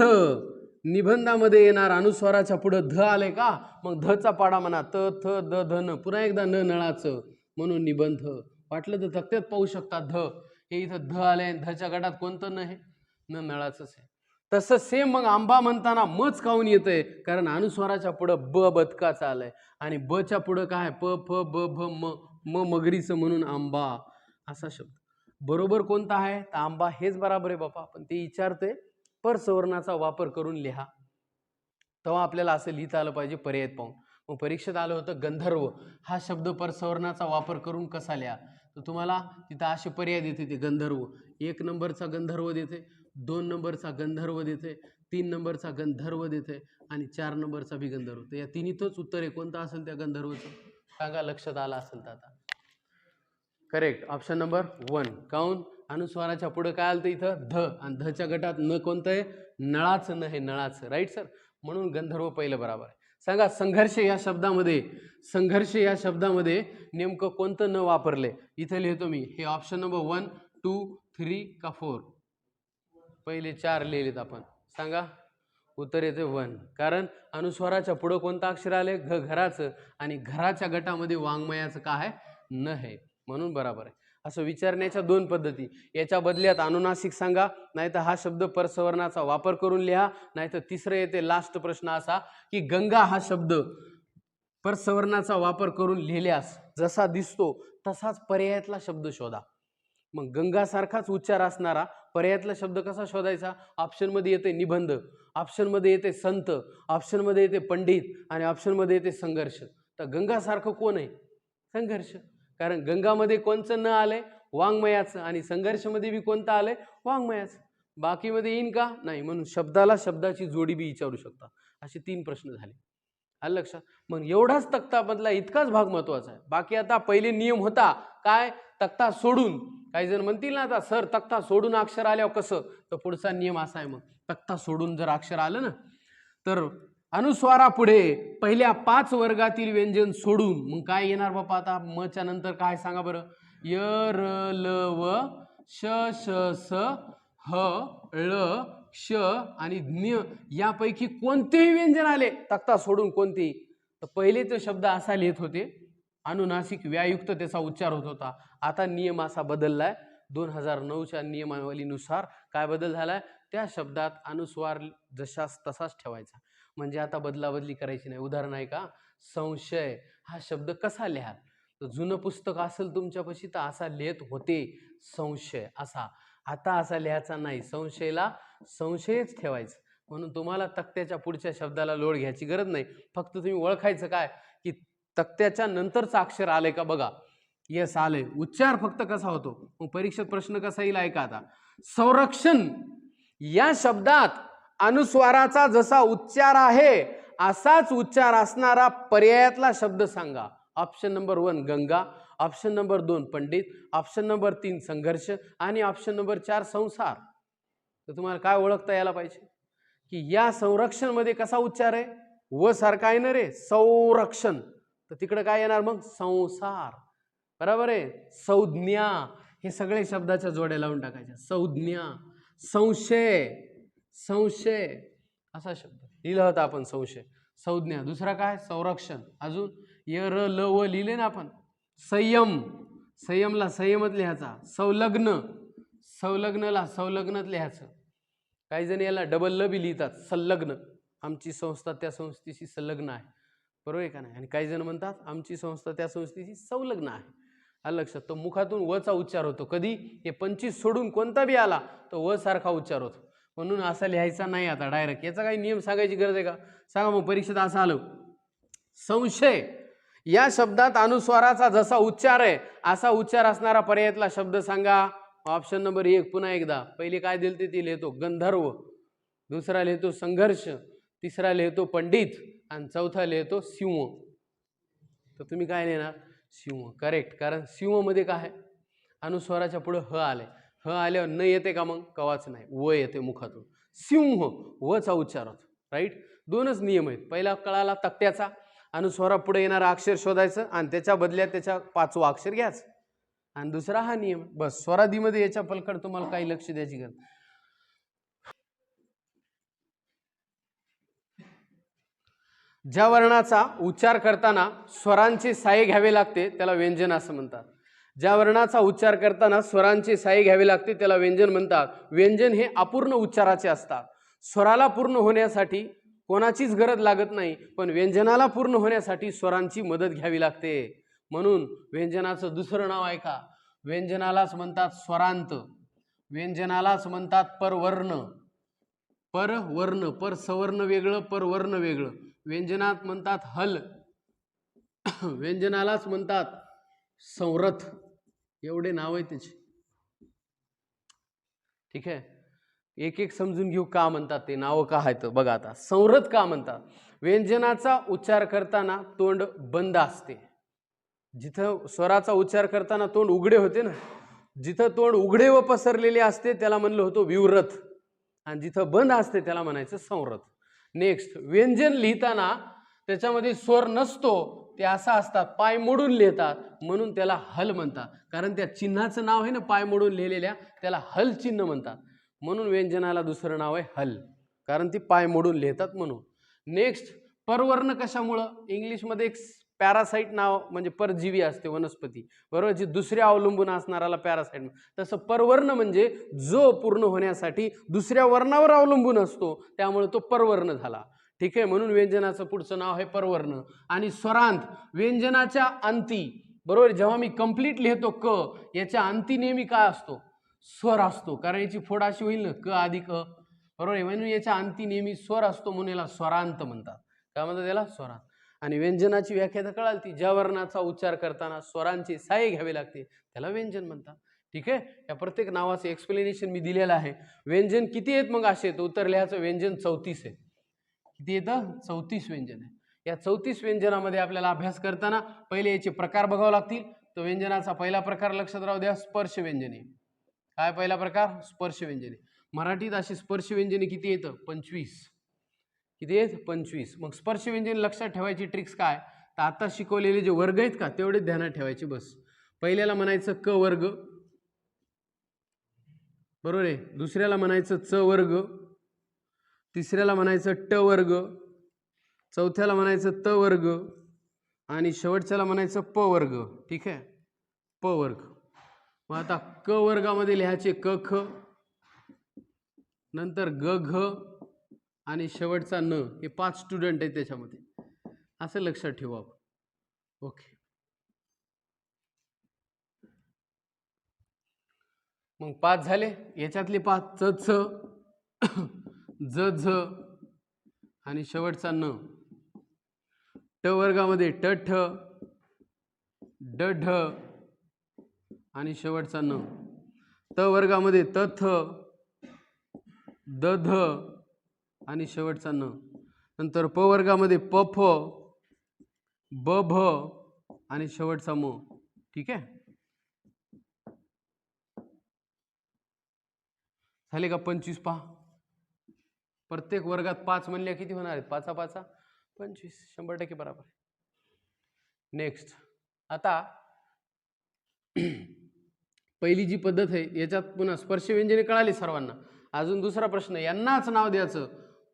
S1: निबंधामध्ये येणार अनुस्वाराच्या पुढे ध आले का, मग धचा पाडा म्हणा. त थ द ध न, पुन्हा एकदा न नळाचं, म्हणून निबंध. वाटलं तर तक्त्यात पाहू शकता ध. हे इथं ध आले, धच्या गटात कोणतं न आहे? न नळाचंच आहे. तसं सेम मग आंबा म्हणताना मच काऊन येतंय? कारण अनुस्वाराच्या पुढे ब बदकाचा आलाय, आणि बच्या पुढे काय? प फ ब भ म मगरीचं, म्हणून आंबा असा शब्द. बरोबर कोणता आहे? तर आंबा हेच बरोबर आहे बापा. पण ते विचारते परसवर्णाचा वापर करून लिहा, तेव्हा आपल्याला असं लिहिता आलं पाहिजे पर्याय पाहून. मग परीक्षेत आलं होतं गंधर्व. हा शब्द परसवर्णाचा वापर करून कसा लिहा? तर तुम्हाला तिथं असे पर्याय देते ते गंधर्व. 1 नंबरचा गंधर्व देते, 2 नंबरचा गंधर्व देते, 3 नंबरचा गंधर्व देते, आणि 4 नंबरचा बी गंधर्व. तर या तिन्हीतच उत्तर आहे. कोणतं असेल त्या गंधर्वचं? सांगा, लक्षात आलं असेल तर आता. Correct, option number 1. काऊन? अनुस्वाराच्या पुढे काय आलं तर इथं ध, आणि धच्या गटात न कोणतं आहे? नळाचं न, हे नळाचं. राईट सर, म्हणून गंधर्व पहिलं बरोबर आहे. सांगा, संघर्ष या शब्दामध्ये, संघर्ष या शब्दामध्ये नेमकं कोणतं न वापरले? इथं लिहितो मी. हे ऑप्शन नंबर 1, 2, 3 का 4? पहिले 4 लिहिलेत आपण. सांगा, उत्तर येते 1. कारण अनुस्वाराच्या पुढं कोणतं अक्षर आले? घ, घराचं, आणि घराच्या गटामध्ये वाङ्मयाचं काय आहे? न आहे, म्हणून बरोबर आहे. असं विचारण्याच्या 2 पद्धती. याच्या बदल्यात अनुनासिक सांगा, नाहीतर हा शब्द परसवर्णाचा वापर करून लिहा, नाहीतर तिसरं येते लास्ट प्रश्न असा की गंगा हा शब्द परसवर्णाचा वापर करून लिहिल्यास जसा दिसतो तसाच पर्यायातला शब्द शोधा. मग गंगासारखाच उच्चार असणारा पर्यायातला शब्द कसा शोधायचा? ऑप्शनमध्ये येते निबंध, ऑप्शनमध्ये येते संत, ऑप्शनमध्ये येते पंडित, आणि ऑप्शनमध्ये येते संघर्ष. तर गंगासारखं कोण आहे? संघर्ष. कारण गंगामध्ये कोणचं न आलंय? वाङ्मयाचं, आणि संघर्षमध्ये बी कोणतं आलंय? वाङ्मयाचं. बाकीमध्ये येईन का? नाही. म्हणून शब्दाला शब्दाची जोडी बी विचारू शकता. असे 3 प्रश्न झाले. आलं लक्षात? मग एवढाच तक्तामधला इतकाच भाग महत्वाचा आहे. बाकी आता पहिले नियम होता काय? तक्ता सोडून. काही जण म्हणतील ना आता सर तक्ता सोडून अक्षर आल्यावर कसं? तर पुढचा नियम असा आहे, मग तक्ता सोडून जर अक्षर आलं ना, तर अनुस्वारापुढे पहिल्या 5 वर्गातील व्यंजन सोडून मग काय येणार बापा? आता म च्या नंतर काय सांगा बरं? य र ल व श श स ह ळ श आणि ज्ञ यापैकी कोणतेही व्यंजन आले तक्ता सोडून कोणतेही, तर पहिले तो शब्द असा लिहित होते, अनुनासिक व्यायुक्त त्याचा उच्चार होत होता. आता नियम असा बदललाय. 2009च्या नियमावलीनुसार काय बदल झालाय? त्या शब्दात अनुस्वार जशास तसाच ठेवायचा. म्हणजे आता बदलाबदली करायची नाही. उदाहरण आहे का? संशय हा शब्द कसा लिहाल? तर जुनं पुस्तक असेल तुमच्यापाशी तर असा लिहित होते संशय असा. आता असा लिहायचा नाही. संशयला संशयच ठेवायचं. म्हणून तुम्हाला तक्त्याच्या पुढच्या शब्दाला लोड घ्यायची गरज नाही. फक्त तुम्ही ओळखायचं काय की तक्त्याच्या नंतरचं अक्षर आलंय का बघा. यस आलंय. उच्चार फक्त कसा होतो. मग परीक्षेत प्रश्न कसा येईल ऐका आता. संरक्षण या शब्दात अनुस्वाराचा जसा उच्चार आहे असाच उच्चार असणारा पर्यायातला शब्द सांगा. Option number 1 Ganga, option number 2 Pandit, option number 3 संघर्ष, आणि ऑप्शन नंबर 4 संसार. तर तुम्हाला काय ओळखता यायला पाहिजे की या संरक्षण मध्ये कसा उच्चार आहे? व सारखा आहे ना रे, संरक्षण. तर तिकडे काय येणार मग? संसार. बरोबर आहे. संज्ञा हे सगळे शब्दाच्या जोड्या लावून टाकायच्या. संज्ञा, संशय, संशय असा शब्द लिहिला होता आपण. संशय, संज्ञा. दुसरा काय? संरक्षण. अजून य र ल व लिहिले ना आपण. संयम, संयमला संयमच लिहायचा. संलग्न, संलग्नला संलग्नच लिहायचं. काही जण याला डबल ल बी लिहितात, संलग्न. आमची संस्था त्या संस्थेशी संलग्न आहे, बरोबर आहे का नाही. आणि काही जण म्हणतात आमची संस्था त्या संस्थेशी संलग्न आहे. आलं लक्षात. तो मुखातून वचा उच्चार होतो. कधी हे 25 सोडून कोणता बी आला तो व सारखा उच्चार होतो. म्हणून असा लिहायचा नाही आता डायरेक्ट. याचा काही नियम सांगायची गरज आहे का? सांगा मग, परीक्षेत असं आलं. संशय या शब्दात अनुस्वाराचा जसा उच्चार आहे असा उच्चार असणारा पर्यायातला शब्द सांगा. ऑप्शन नंबर 1 पुन्हा एकदा. पहिले काय दिलते ते लिहितो गंधर्व, दुसरा लिहितो संघर्ष, तिसरा लिहितो पंडित आणि चौथा लिहितो सिंह. तर तुम्ही काय लिहिणार? सिंह. करेक्ट. कारण सिंह मध्ये काय आहे? अनुस्वाराच्या पुढे ह आले. ह आल्यावर न येते का? मग कवाच नाही, व येते मुखातून. सिंह वचा उच्चार होतो. राईट. दोनच नियम आहेत. पहिला कळाला तक्त्याचा, अनुस्वारा पुढे येणारा अक्षर शोधायचं आणि त्याच्या बदल्यात त्याच्या 5वं अक्षर घ्यायचं. आणि दुसरा हा नियम. बस. स्वरादीमध्ये याच्या पलकड तुम्हाला काही लक्ष द्यायची गरज. ज्या वर्णाचा उच्चार करताना स्वरांची साय घ्यावे लागते त्याला व्यंजन असं म्हणतात. ज्या वर्णाचा उच्चार करताना स्वरांची साय घ्यावी लागते त्याला व्यंजन म्हणतात. व्यंजन हे अपूर्ण उच्चाराचे असतात. स्वराला पूर्ण होण्यासाठी कोणाचीच गरज लागत नाही, पण व्यंजनाला पूर्ण होण्यासाठी स्वरांची मदत घ्यावी लागते. म्हणून व्यंजनाचं दुसरं नाव आहे का? व्यंजनालाच म्हणतात स्वरांत, व्यंजनालाच म्हणतात परवर्ण. परवर्ण, पर सवर्ण वेगळं, परवर्ण वेगळं. व्यंजनात म्हणतात हल, व्यंजनालाच म्हणतात संरथ. एवढे नाव आहे त्याचे. ठीक आहे. एक एक समजून घेऊ का म्हणतात ते नाव का आहेत. बघा आता, संरथ का म्हणतात? व्यंजनाचा उच्चार करताना तोंड बंद असते. जिथं स्वराचा उच्चार करताना तोंड उघडे होते ना, जिथं तोंड उघडे व पसरलेले असते त्याला म्हणलं होतं विवरथ, आणि जिथं बंद असते त्याला म्हणायचं संरथ. नेक्स्ट, व्यंजन लिहिताना त्याच्यामध्ये स्वर नसतो, ते असं असतात, पाय मोडून लिहितात, म्हणून त्याला हल म्हणतात. कारण त्या चिन्हाचं नाव आहे ना पाय मोडून लिहिलेल्या, त्याला हल चिन्ह म्हणतात. म्हणून व्यंजनाला दुसरं नाव आहे हल, कारण ती पाय मोडून लिहितात म्हणून. नेक्स्ट, परवर्ण कशामुळं? इंग्लिशमध्ये एक पॅरासाइट नाव म्हणजे परजीवी असते वनस्पती, बरोबर, जी दुसऱ्या अवलंबून असणाऱ्याला पॅरासाइट. तसं परवर्ण म्हणजे जो पूर्ण होण्यासाठी दुसऱ्या वर्णावर अवलंबून असतो, त्यामुळे तो परवर्ण झाला. ठीक आहे. म्हणून व्यंजनाचं पुढचं नाव आहे परवर्ण. आणि स्वरांत, व्यंजनाच्या अंती, बरोबर, जेव्हा मी कंप्लीट लिहितो क, याच्या अंती नेहमी काय असतो? स्वर असतो. कारण याची फोड अशी होईल ना, क अधिक अ, बरोबर. म्हणून याच्या अंती नेहमी स्वर असतो, म्हणून याला स्वरांत म्हणतात. काय म्हणतात याला? स्वरांत. आणि व्यंजनाची व्याख्या तर कळाल ती, ज्या वर्णाचा उच्चार करताना स्वरांची साय घ्यावी लागते त्याला व्यंजन म्हणतात. ठीक आहे. या प्रत्येक नावाचं एक्सप्लेनेशन मी दिलेलं आहे. व्यंजन किती आहेत मग असे? तर उत्तर लिहायचं, व्यंजन 34 आहे. किती येतं? 34 व्यंजन आहे. या 34 व्यंजनामध्ये आपल्याला अभ्यास करताना पहिले याचे प्रकार बघावे लागतील. तर व्यंजनाचा पहिला प्रकार लक्षात राहू द्या, स्पर्श व्यंजने. काय पहिला प्रकार? स्पर्श व्यंजने. मराठीत अशी स्पर्श व्यंजने किती येतं? 25. किती आहेत? 25. मग स्पर्श व्यंजन लक्षात ठेवायची ट्रिक्स काय? तर आता शिकवलेले जे वर्ग आहेत का तेवढे ध्यानात ठेवायचे बस. पहिल्याला म्हणायचं क वर्ग, बरोबर आहे. दुसऱ्याला म्हणायचं च वर्ग, तिसऱ्याला म्हणायचं ट वर्ग, चौथ्याला म्हणायचं त वर्ग, आणि शेवटच्याला म्हणायचं प वर्ग. ठीक आहे. प वर्ग. मग आता क वर्गामध्ये लिहायचे क ख, नंतर ग घ, आणि शेवटचा न. हे 5 स्टुडंट आहेत त्याच्यामध्ये, असं लक्षात ठेवा. ओके. मग 5 झाले. याच्यातले 5 च छ, ज झ, आणि शेवटचा न. ट वर्गामध्ये ट ठ, ड ढ, आणि शेवटचा न. त वर्गामध्ये त थ, द ध, आणि शेवटचा न. नंतर प वर्गामध्ये प फ, ब भ, आणि शेवटचा म. ठीक आहे. झाले का? 25 पहा. प्रत्येक वर्गात 5 म्हणल्या किती होणार आहेत? 5 5 25. 100% बरोबर. नेक्स्ट, आता पहिली जी पद्धत आहे याच्यात पुन्हा स्पर्श व्यंजने कळाली सर्वांना. अजून दुसरा प्रश्न, यांनाच नाव द्यायचं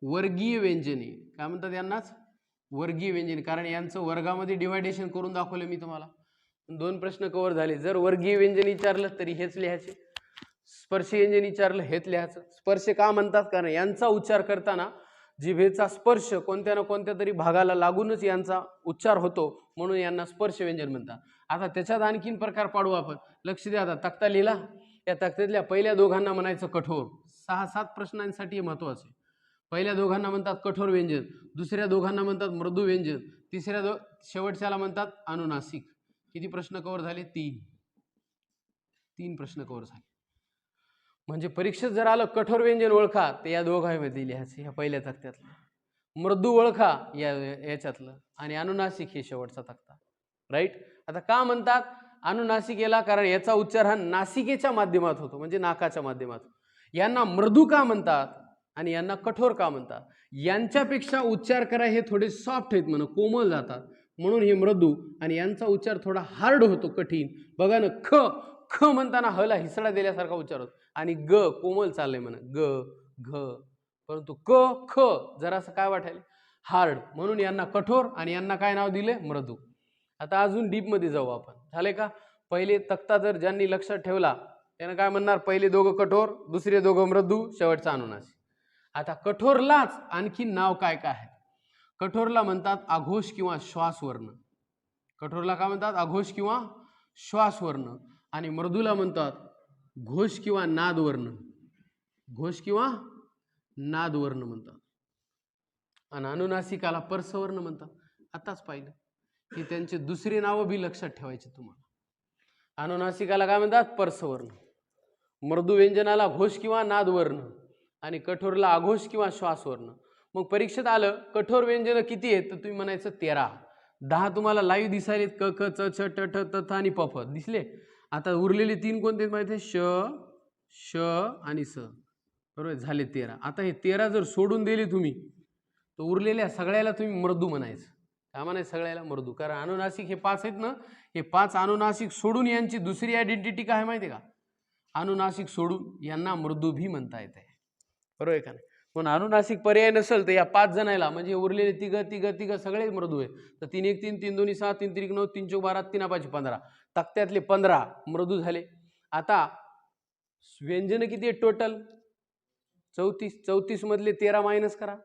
S1: वर्गीय व्यंजने. काय म्हणतात यांनाच? वर्गीय व्यंजन, कारण यांचं वर्गामध्ये डिवायडेशन करून दाखवलं मी तुम्हाला. 2 प्रश्न कव्हर झाले. जर वर्गीय व्यंजन विचारलं तरी हेच लिहायचे, स्पर्शी व्यंजन विचारलं हेच लिहायचं. स्पर्श का म्हणतात? कारण यांचा उच्चार करताना जिभेचा स्पर्श कोणत्या ना कोणत्या तरी भागाला लागूनच यांचा उच्चार होतो, म्हणून यांना स्पर्श व्यंजन म्हणतात. आता त्याच्यात आणखीन प्रकार पाडू आपण. लक्ष द्या, आता तक्ता लिहिला. या तक्त्यातल्या पहिल्या दोघांना म्हणायचं कठोर. 6-7 प्रश्नांसाठी हे महत्वाचं आहे. पहिल्या दोघांना म्हणतात कठोर व्यंजन, दुसऱ्या दोघांना म्हणतात मृदू व्यंजन, तिसऱ्या शेवटच्याला म्हणतात अनुनासिक. किती प्रश्न कव्हर झाले? 3 प्रश्न कव्हर झाले. म्हणजे परीक्षेत जर आलं कठोर व्यंजन ओळखा, तर या दोघांमध्ये लिहायचं, ह्या पहिल्या तक्त्यातलं. मृदू ओळखा याच्यातलं, आणि अनुनासिक हे शेवटचा तक्ता. राईट. आता का म्हणतात अनुनासिक याला? कारण याचा उच्चार हा नासिकेच्या माध्यमात होतो, म्हणजे नाकाच्या माध्यमात. यांना मृदू का म्हणतात आणि यांना कठोर का म्हणतात? यांच्यापेक्षा उच्चार करा हे थोडे सॉफ्ट आहेत, म्हणून कोमल जातात, म्हणून हे मृदू. आणि यांचा उच्चार थोडा हार्ड होतो, कठीण. बघा ना, ख ख म्हणताना हला हिसडा दिल्यासारखा उच्चार होतो, आणि ग कोमल चाललंय म्हणा, ग घ. परंतु क ख जरासं काय वाटायला? हार्ड. म्हणून यांना कठोर आणि यांना काय नाव दिले? मृदू. आता अजून डीप मध्ये जाऊ आपण. झाले का? पहिले तक्ता जर ज्यांनी लक्षात ठेवला त्यानं काय म्हणणार? पहिले दोघं कठोर, दुसरे दोघं मृदू, शेवटचा अनुनासिक. आता कठोरलाच आणखी नाव काय काय आहे? कठोरला म्हणतात आघोष किंवा श्वासवर्ण. कठोरला काय म्हणतात? आघोष किंवा श्वासवर्ण. आणि मृदूला म्हणतात घोष किंवा नादवर्ण. घोष किंवा नादवर्ण म्हणतात. आणि अनुनासिकाला परसवर्ण म्हणतात. आताच पाहिलं की त्यांचे दुसरे नाव बी लक्षात ठेवायचे तुम्हाला. अनुनासिकाला काय म्हणतात? परसवर्ण. मृदू व्यंजनाला घोष किंवा नादवर्ण, आणि कठोरला आघोष किंवा श्वासवर्ण. मग परीक्षेत आलं कठोर व्यंजन किती आहेत? तर तुम्ही म्हणायचं 13. 10 तुम्हाला लाईव्ह दिसायले, क ख च छ ट ठ त थ आणि प फ दिसले. आता उरलेले 3 कोणते माहिती आहे? श श आणि स. बरोबर झाले 13. आता हे 13 जर सोडून दिले तुम्ही, तर उरलेल्या सगळ्याला तुम्ही मृदू म्हणायचं. काय म्हणायचं? सगळ्याला मृदू. कारण अनुनासिक हे 5 आहेत ना, हे 5 अनुनासिक सोडून यांची दुसरी आयडेंटिटी काय माहिती आहे का? अनुनासिक सोडून यांना मृदू भी म्हणता येते. बरोबर आहे का नाही? पण अनुनासिक पर्याय नसेल तर या 5 जणांना, म्हणजे उरलेले तिघ सगळे मृदू आहे. तर 3 1 3 3 2 6 3 3 9 3 4 12 3 5 15. तक्त्यातले 15 मृदू झाले. आता व्यंजन किती आहे टोटल? 34. 34 मधले 13 मायनस करा,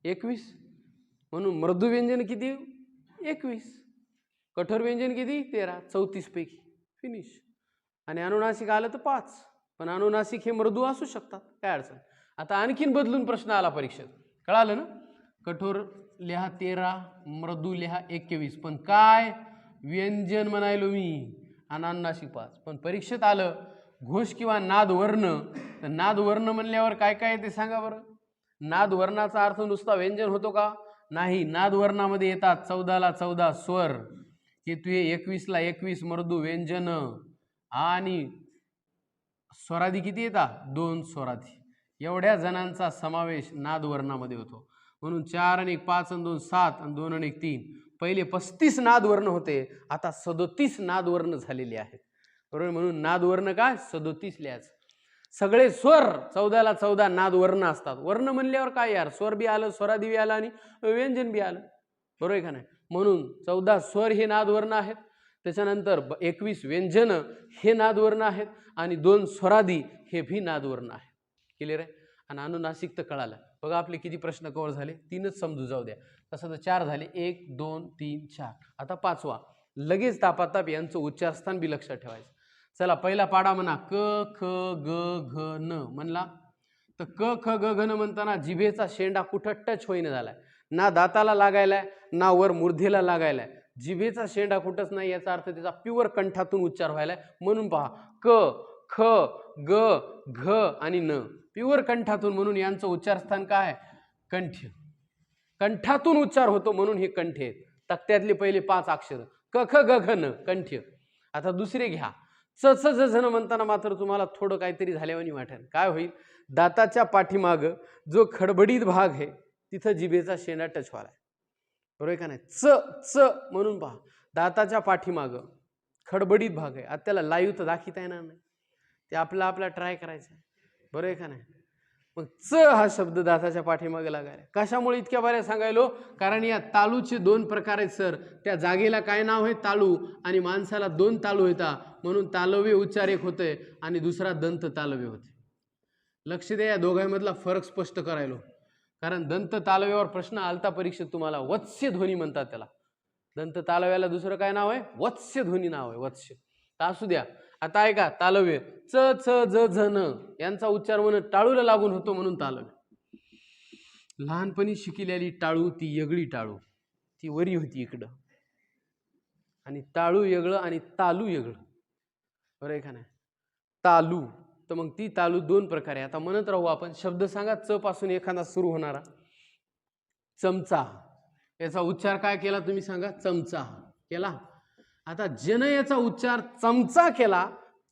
S1: 21. म्हणून मृदू व्यंजन किती? 21. कठोर व्यंजन किती? 13. 34 पैकी फिनिश. आणि अनुनासिक आलं तर 5. पण अनुनासिक हे मृदू असू शकतात, काय अडचण. आता आणखीन बदलून प्रश्न आला परीक्षेत, कळालं ना? कठोर लिहा 13, मृदू लिहा 21. पण काय व्यंजन म्हणायलो मी, आणि अनुनासिक 5. पण परीक्षेत आलं घोष किंवा नादवर्ण. तर नादवर्ण म्हणल्यावर काय काय ते सांगा बरं. नादवर्णाचा अर्थ नुसता व्यंजन होतो का? नाही. नादवर्णामध्ये येतात 14ला 14 स्वर, की तुझे 21ला 21 मृदू व्यंजन, आणि स्वरादी किती येतात? 2 स्वरादी. एवढ्या जणांचा समावेश नादवर्णामध्ये होतो. म्हणून 4 आणि 1 5 आणि 2 7 आणि 2 आणि 1 3. पहिले 35 नादवर्ण होते, आता 37 नादवर्ण झालेले आहेत. बरोबर. म्हणून नादवर्ण काय? 37 लिहायचं. सगळे स्वर 14ला 14 नादवर्ण असतात. वर्ण म्हणल्यावर काय यार, स्वर बी आलं, स्वरादी बी आलं, आणि व्यंजन बी आलं. बरोबर आहे का नाही? म्हणून 14 स्वर हे नादवर्ण आहेत, त्याच्यानंतर 21 व्यंजन हे नादवर्ण आहेत, आणि 2 स्वरादी हे भी नादवर्ण आहेत. क्लिअर आहे? आणि अनुनासिक तर कळालं. बघा आपले किती प्रश्न कव्हर झाले? 3च समजू जाऊ द्या. तसं तर 4 झाले. 1 2 3 4. आता 5वा. लगेच तापाताप यांचं उच्चारस्थान बी लक्षात ठेवायचं. चला पहिला पाडा म्हणा. क ख ग घ न म्हणला तर क ख ग घ न म्हणताना जिभेचा शेंडा कुठं टच होईना झालाय. ना दाताला लागायलाय, ना वर मूर्धेला लागायलाय. जिभेचा शेंडा कुठंच नाही, याचा अर्थ त्याचा प्युअर कंठातून उच्चार व्हायलाय. म्हणून पहा, क ख ग घ आणि न प्युअर कंठातून, म्हणून यांचं उच्चारस्थान काय आहे? कंठ. कंठातून उच्चार होतो म्हणून हे कंठ आहेत. तक्त्यातले पहिले 5 अक्षर क ख ग घ न कंठ. आता दुसरे घ्या. च च ज झ न म्हणताना मात्र तुम्हाला थोडं काहीतरी झाल्यावानी वाटेल. काय होईल? दाताच्या पाठीमाग जो खडबडीत भाग आहे तिथं जिभेचा शेंडा टच व्हायला. बरोबर का नाही? च च म्हणून पहा, दाताच्या पाठीमाग खडबडीत भाग आहे. आता त्याला लाईव्ह तर दाखवता येणार नाही, ते आपला ट्राय करायचं आहे. बरोबर आहे का नाही? मग च हा शब्द दाताच्या पाठीमागे लागायला. कशामुळे इतक्या बऱ्या सांगायलो? कारण या तालूचे दोन प्रकार आहेत सर. त्या जागेला काय नाव आहे? तालू. आणि माणसाला दोन तालू येतात, म्हणून तालव्य उच्चार एक होते आणि दुसरा दंत तालव्य होते. लक्ष द्या, या दोघांमधला फरक स्पष्ट करायलो. कारण दंत तालव्यावर प्रश्न आलता परीक्षेत तुम्हाला. वत्स्य ध्वनी म्हणतात त्याला. दंत तालव्याला दुसरं काय नाव आहे? वत्स्य ध्वनी नाव आहे, वत्स्य. तर असू द्या. आता ऐका, तालव्य च च ज झ न यांचा उच्चार म्हणून टाळूला लागून होतो, म्हणून तालव्य. लहानपणी शिकलेली टाळू ती येगळी टाळू, ती वरी होती इकडं, आणि टाळू वेगळं आणि तालू वेगळं. बरं आहे का नाही? तालू, तर मग ती तालू दोन प्रकारे. आता म्हणत राहू आपण. शब्द सांगा च पासून एखादा सुरू होणारा. चमचा, याचा उच्चार काय केला तुम्ही सांगा? चमचा केला. आता जन याचा उच्चार चमचा केला,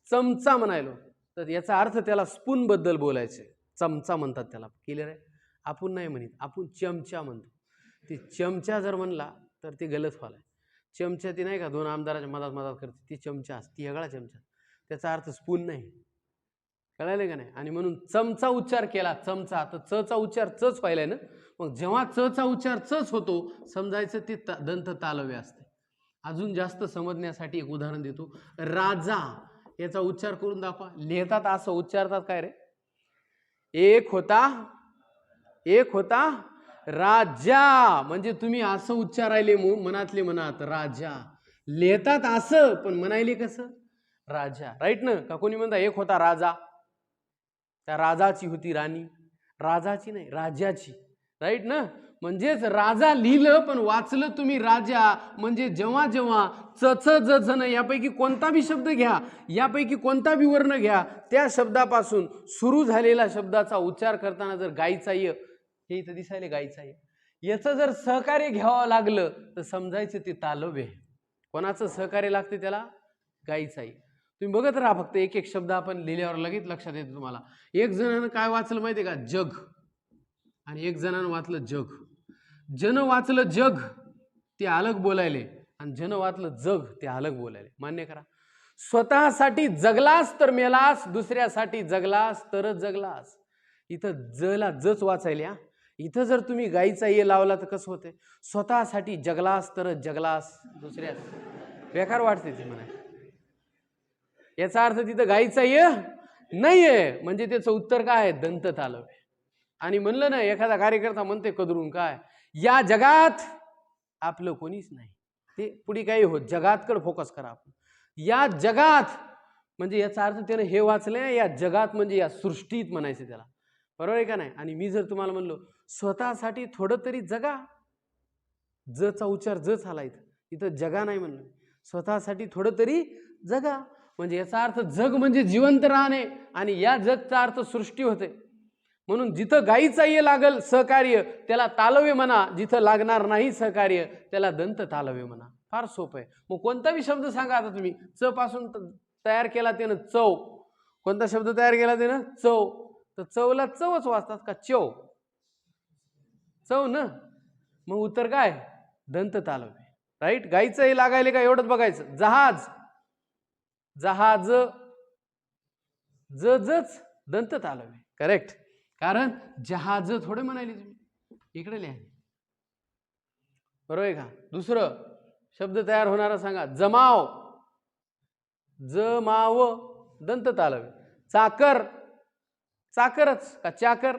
S1: चमचा म्हणायलो, तर याचा अर्थ त्याला स्पून बद्दल बोलायचे. चमचा म्हणतात त्याला. क्लिअर आहे? आपण नाही म्हणत, आपण चमचा म्हणतो. ते चमचा जर म्हणला तर ते गलत व्हायला. चमचा ती नाही का दोन आमदाराच्या मधात मधात करते, ती चमचा असते, ती वेगळा चमचा. त्याचा अर्थ स्पून नाही. कळाले का नाही? आणि म्हणून चमचा उच्चार केला, चमचा. तर च चा उच्चार चच पाहिलाय ना. मग जेव्हा च चा उच्चार चच होतो, समजायचं ते दंत तालव्य असते. अजून जास्त समजण्यासाठी एक उदाहरण देतो. राजा याचा उच्चार करून दाखवा. लिहितात असं, उच्चारतात काय रे? एक होता राजा, म्हणजे तुम्ही असं उच्चारायले मनातले मनात राजा. लिहितात असं, पण म्हणायले कसं? राजा. राईट ना? का कोणी म्हणता एक होता राजा, त्या राजाची होती राणी. राजाची नाही, राजाची. राईट ना? म्हणजेच राजा लिहिलं पण वाचलं तुम्ही राजा. म्हणजे जेव्हा जेव्हा च च ज झ न यापैकी कोणता बी शब्द घ्या, यापैकी कोणता बी वर्ण घ्या, त्या शब्दापासून सुरू झालेला शब्दाचा उच्चार करताना जर गायचा य, हे इथं दिसायले गायचा य, याचं जर सहकार्य घ्यावं लागलं तर समजायचं ते तालव्य आहे. कोणाचं सहकार्य लागते त्याला? गायचा य. तुम्ही बघत राहा फक्त. एक एक शब्द आपण लिहिल्यावर लगेच लक्षात येते तुम्हाला. एक जणांना काय वाचलं माहिती आहे का? जग. आणि एक जणांना वाचलं जग. जन वाचलं जग, ते अलग बोलायले, आणि जन वाचलं जग, ते अलग बोलायले. मान्य करा. स्वतःसाठी जगलास तर मेलास, दुसऱ्यासाठी जगलास तरच जगलास. इथं जला जच वाचायला. इथं जर तुम्ही गाईचा ये लावला तर कसं होते? स्वतःसाठी जगलास तरच जगलास, दुसऱ्या बेकार वाटते ती म्हणा. याचा अर्थ तिथं गाईचा ये नाहीये, म्हणजे त्याचं उत्तर काय आहे? दंत तालव्य. आणि म्हणलं ना, एखादा कार्यकर्ता म्हणते कदरून काय, या जगात आपलं कोणीच नाही. ते पुढे काही होत, जगातकडे फोकस करा आपण. या जगात म्हणजे याचा अर्थ त्यानं हे वाचलंय, या जगात म्हणजे या सृष्टीत म्हणायचं त्याला. बरोबर आहे का नाही? आणि मी जर तुम्हाला म्हणलो स्वतःसाठी थोडं तरी जगा, जचा उच्चार ज झाला इथं जगा नाही म्हणलं, स्वतःसाठी थोडं तरी जगा. म्हणजे याचा अर्थ जग म्हणजे जिवंत राहणे, आणि या जगचा अर्थ सृष्टी होते. म्हणून जिथं गाईचा ये लागल सहकार्य त्याला तालव्य म्हणा, जिथं लागणार नाही सहकार्य त्याला दंत तालव्य म्हणा. फार सोपं आहे. मग कोणताही शब्द सांगा. आता तुम्ही च पासून तयार केला त्यानं चव. कोणता शब्द तयार केला त्यानं? चव. तर चवला चवच वाचतात का? चव, चव ना. मग उत्तर काय? दंत तालव्य. राईट? गाईचं हे लागायले का एवढंच बघायचं. जहाज, जहाज, जच दंत तालव्य. करेक्ट. कारण जहाज थोडे म्हणाले तुम्ही, इकडे लिहा. बरोबर आहे का? दुसरं शब्द तयार होणारा सांगा. जमाव, जमाव, दंत तालव्य. चाकर, चाकरच का चाकर?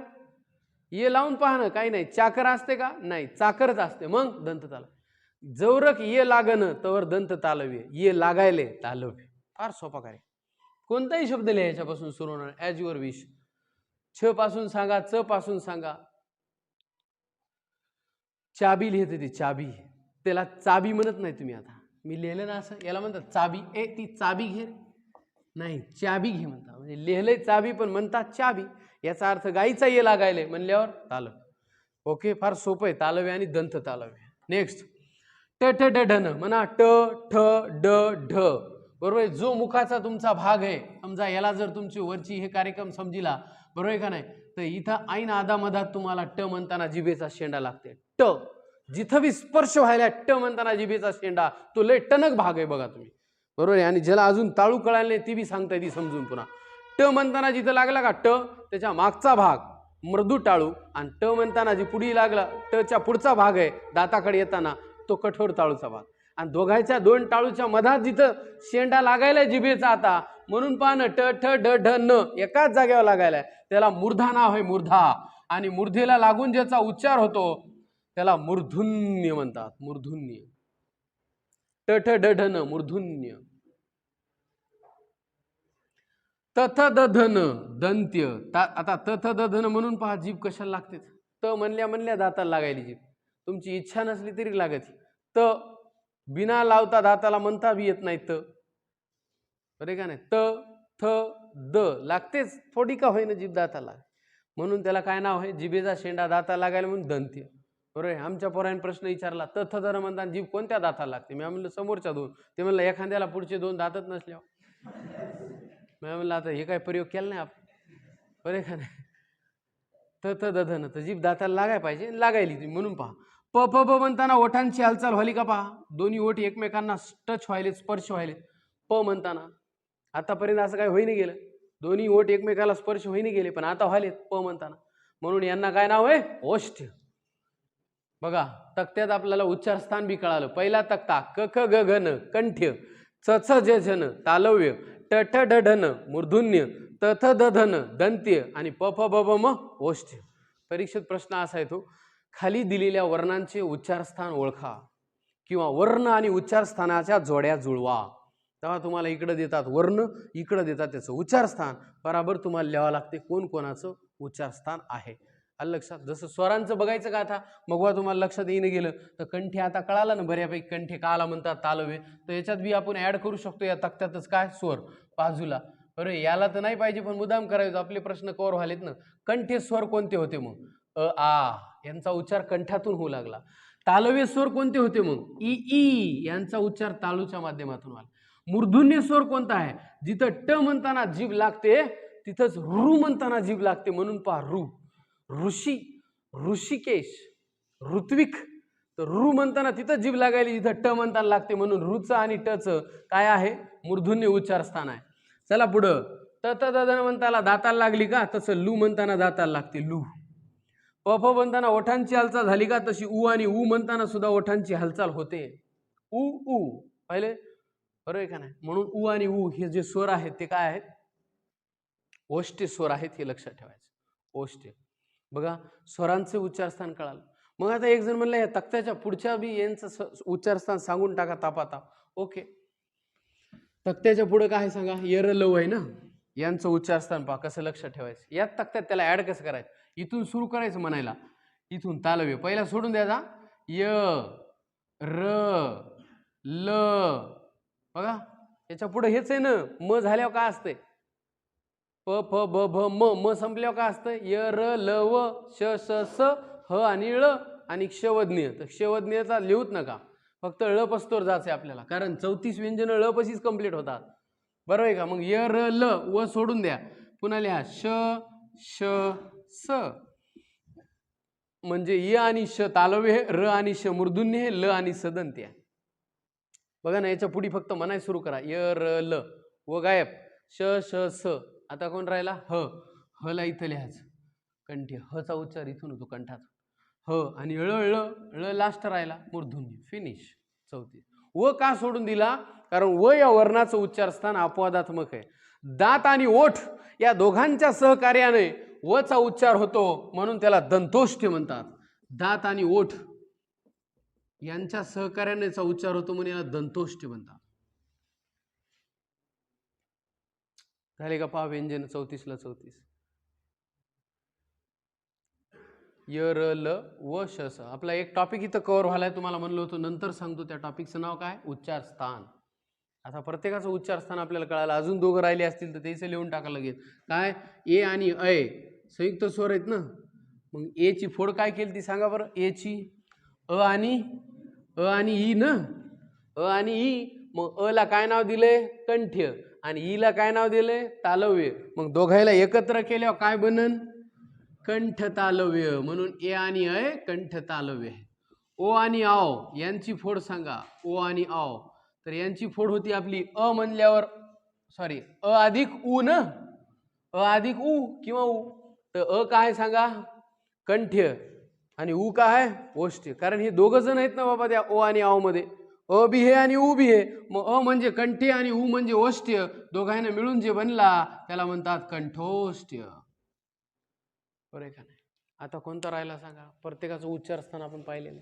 S1: ये लावून पहा ना, काही नाही. चाकर असते का? नाही, चाकरच असते. मग दंत तालव्य. जवरक ये लागन तवर दंत तालव्य, ये लागायले तालव्य. फार सोपा कार्य. कोणताही शब्द लिहायच्यापासून सुरू होणार, ॲज युअर विश. छ पासून सांगा, च पासून सांगा. चाबी लिहिते ती चाबी, त्याला चाबी म्हणत नाही तुम्ही. आता मी लिहिलं ना असं, याला म्हणतात चाबी. ती चाबी घे नाही, चाबी घे म्हणता. म्हणजे लिहिलंय चाबी पण म्हणतात चाबी. याचा अर्थ गाईचा ये लागायले म्हणल्यावर तालव्य. ओके, फार सोपं आहे. तालव्य आणि दंत तालव्य. नेक्स्ट ट ठ ड ढ म्हणा. ट ठ ड ढ. बरोबर आहे. जो मुखाचा तुमचा भाग आहे, समजा याला जर तुमची वरची हे कार्यक्रम समजिला, बरोबर आहे का नाही, तर इथं ऐन आदामधात तुम्हाला ट म्हणताना जिभेचा शेंडा लागते. ट जिथं बी स्पर्श व्हायला ट म्हणताना जिभेचा शेंडा, तो लय टणक भाग आहे बघा तुम्ही. बरोबर आहे. आणि ज्याला अजून ताळू कळाले ती बी सांगताय ती समजून पुन्हा. ट म्हणताना जिथं लागला का ट, त्याच्या मागचा भाग मृदू टाळू, आणि ट म्हणताना जी पुढी लागला टच्या पुढचा भाग आहे दाताकडे येताना तो कठोर टाळूचा भाग. आणि दोघांच्या दोन टाळूच्या मधात जिथं शेंडा लागायला जिभेचा आता, म्हणून पाहणं ट ठ ड ढ न एकाच जागेवर लागायला, त्याला मूर्धा नाव आहे, मूर्धा. आणि मूर्धेला लागून ज्याचा उच्चार होतो त्याला मूर्धन्य म्हणतात, मूर्धन्य. ट ठ ड ढ न मूर्धन्य. तथ दधन दंत्य. आता तथ दधन म्हणून पहा जीभ कशाला लागते. त म्हणल्या म्हणल्या दाताला लागायली जीभ, तुमची इच्छा नसली तरी लागत. त बिना लावता दाताला म्हणता बी येत नाही. त बरे का नाही. त थ द लागतेच, थोडी का होईना जीभ दाताला, म्हणून त्याला काय नाव आहे, जिभेचा शेंडा दाताला लागायला म्हणून दंत्य. बरोबर. आमच्या पोराने प्रश्न विचारला तथ दर म्हणताना जीभ कोणत्या दाताला लागते. मी म्हणलं समोरच्या दोन. ते म्हणलं एखाद्याला पुढचे दोन दातच नसल्यावर. मी म्हणलं आता हे काय प्रयोग केला नाही आपण, बरे का नाही. तथ दधन तर जीभ दाताला लागाय पाहिजे, लागायली ती, म्हणून पहा. प प ब म्हणताना ओठांची हालचाल व्हाली का पहा, दोन्ही ओठ एकमेकांना टच व्हायले, स्पर्श व्हायले. प म्हणताना आतापर्यंत असं काय होईने गेलं, दोन्ही ओठ एकमेकाला स्पर्श होईने गेले, पण आता व्हायलेत प म्हणताना, म्हणून यांना काय नाव आहे, ओष्ठ. बघा तक्त्यात आपल्याला उच्चार स्थान बी कळालं. पहिला तक्ता क ख ग घ न कंठ्य, च छ ज झ न तालव्य, ट ठ ड ढ न मूर्धन्य, त थ द ध न दंत्य आणि प फ ब ब म ओष्ठ. परीक्षेत प्रश्न असा येतो, खाली दिलेल्या वर्णांचे उच्चारस्थान ओळखा किंवा वर्ण आणि उच्चारस्थानाच्या जोड्या जुळवा. तेव्हा तुम्हाला इकडे देतात वर्ण, इकडे देतात त्याचं उच्चारस्थान, बराबर तुम्हाला लिहावं लागते कोण कोणाचं उच्चारस्थान आहे. आलं लक्षात. जसं स्वरांचं बघायचं का आता, मग तुम्हाला लक्षात येणं गेलं तर कंठी आता कळालं ना बऱ्यापैकी, कंठी काला म्हणतात तालव्य, तर याच्यात बी आपण ऍड करू शकतो या तक्त्यातच काय स्वर बाजूला. बरं याला तर नाही पाहिजे पण मुद्दाम करायचं, आपले प्रश्न कव्हर व्हालेत ना. कंठी स्वर कोणते होते मग, अ आ यांचा उच्चार कंठातून होऊ लागला. तालव्य स्वर कोणते होते मग, ई ई यांचा उच्चार तालूच्या माध्यमातून व्हायला. मूर्धन्य स्वर कोणता आहे, जिथं ट म्हणताना जीभ लागते तिथंच रू म्हणताना जीभ लागते, म्हणून पहा रू. ऋषी, ऋषिकेश, ऋत्विक, तर रू म्हणताना तिथं जीभ लागायली जिथं ट म्हणताना लागते, म्हणून रूचं आणि टचं काय आहे, मूर्धन्य उच्चार स्थान आहे. चला पुढं. त त द ध म्हणताना दाताला लागली का, तसं लू म्हणताना दाताला लागते लू. प फ म्हणताना ओठांची हालचाल झाली का, तशी उ आणि उ म्हणताना सुद्धा ओठांची हालचाल होते. उ उ पहिले बरोबर आहे का नाही. म्हणून उ आणि उ हे जे स्वर आहेत ते काय आहेत, ओष्ठ स्वर आहेत, हे लक्षात ठेवायचं. ओष्ठ. बघा स्वरांचे उच्चारस्थान कळालं. मग आता एक जण म्हणलं या तक्त्याच्या पुढच्या बी यांचं उच्चारस्थान सांगून टाका तापाता. ओके, तक्त्याच्या पुढे काय सांगा, यर लव आहे ना, यांचं उच्चारस्थान पहा कसं लक्षात ठेवायचं. याच तक्त्यात त्याला ऍड कसं करायचं, इथून सुरू करायचं म्हणायला, इथून तालव्य पहिला सोडून द्यायचा, य र ल. बघा याच्या पुढे हेच आहे ना, म झाल्यावर काय असतंय, प फ ब भ म, म संपल्यावर काय असतं, य र ल व श स स ह आणि ळ आणि क्षवज्ञ. तर क्षवज्ञचा लिहूच नका, फक्त ळ पस्तोर जायचं आपल्याला, कारण 34 व्यंजन ळ पशीच कंप्लीट होतात. बरोबर आहे का. मग य र ल व सोडून द्या, पुन्हा लिहा श श स, म्हणजे य आणि श तालव्य हे, र आणि श मूर्धन्य हे, ल आणि स दंत्य आहे. बघा ना याच्या पुढे फक्त म्हणाय सुरू करा, य र ल व गायब, श श स. आता कोण राहिला, ह. ह ला इथं लिहायचं कंठी, ह चा उच्चार इथून होतो कंठात, ह आणि ळ ळ ळ लास्ट राहिला मूर्धन्य, फिनिश. 34. व का सोडून दिला, कारण व या वर्णाचं उच्चारस्थान अपवादात्मक आहे. दात आणि ओठ या दोघांच्या सहकार्याने व चा उच्चार होतो, म्हणून त्याला दंतोष्ठ म्हणतात. दात आणि ओठ यांच्या सहकार्यानेचा उच्चार होतो म्हणून याला दंतोष्ठ म्हणतात. झाले का पहा व्यंजन 34 ला 34. य र ल व श स. आपला एक टॉपिक इथं कव्हर व्हायला, तुम्हाला म्हणलं होतं नंतर सांगतो. त्या टॉपिकचं नाव काय, उच्चार स्थान. आता प्रत्येकाचं उच्चार स्थान आपल्याला कळालं. अजून दोघं राहिले असतील तर त्याचं लिहून टाका लगेच. काय, ए आणि अय संयुक्त स्वर आहेत ना, मग ए ची फोड काय केली ती सांगा बरं. ए ची अ आणि ई ना, अ आणि ई. मग अ ला काय नाव दिले, कंठ्य, आणि ई ला काय नाव दिले, तालव्य. मग दोघायला एकत्र केल्यावर काय बनन, कंठ तालव्य. म्हणून ए आणि अय कंठ तालव्य. ओ आणि आव यांची फोड सांगा, ओ आणि आव. तर यांची फोड होती आपली अ म्हणल्यावर, सॉरी अ अधिक उ ना, अ अधिक उ किंवा उ. तर अ काय सांगा, कंठ्य, आणि उ काय आहे, ओष्ठ्य. कारण हे दोघं जण आहेत ना बाबा त्या ओ आणि आव मध्ये, अ बी हे आणि उ बी हे. मग अ म्हणजे कंठ्य आणि उ म्हणजे ओष्ठ्य, दोघांना मिळून जे बनला त्याला म्हणतात कंठोष्ठ्य. बरं आहे का नाही? आता कोणता राहिला सांगा, प्रत्येकाचं उच्चार स्थान आपण पाहिलेलं.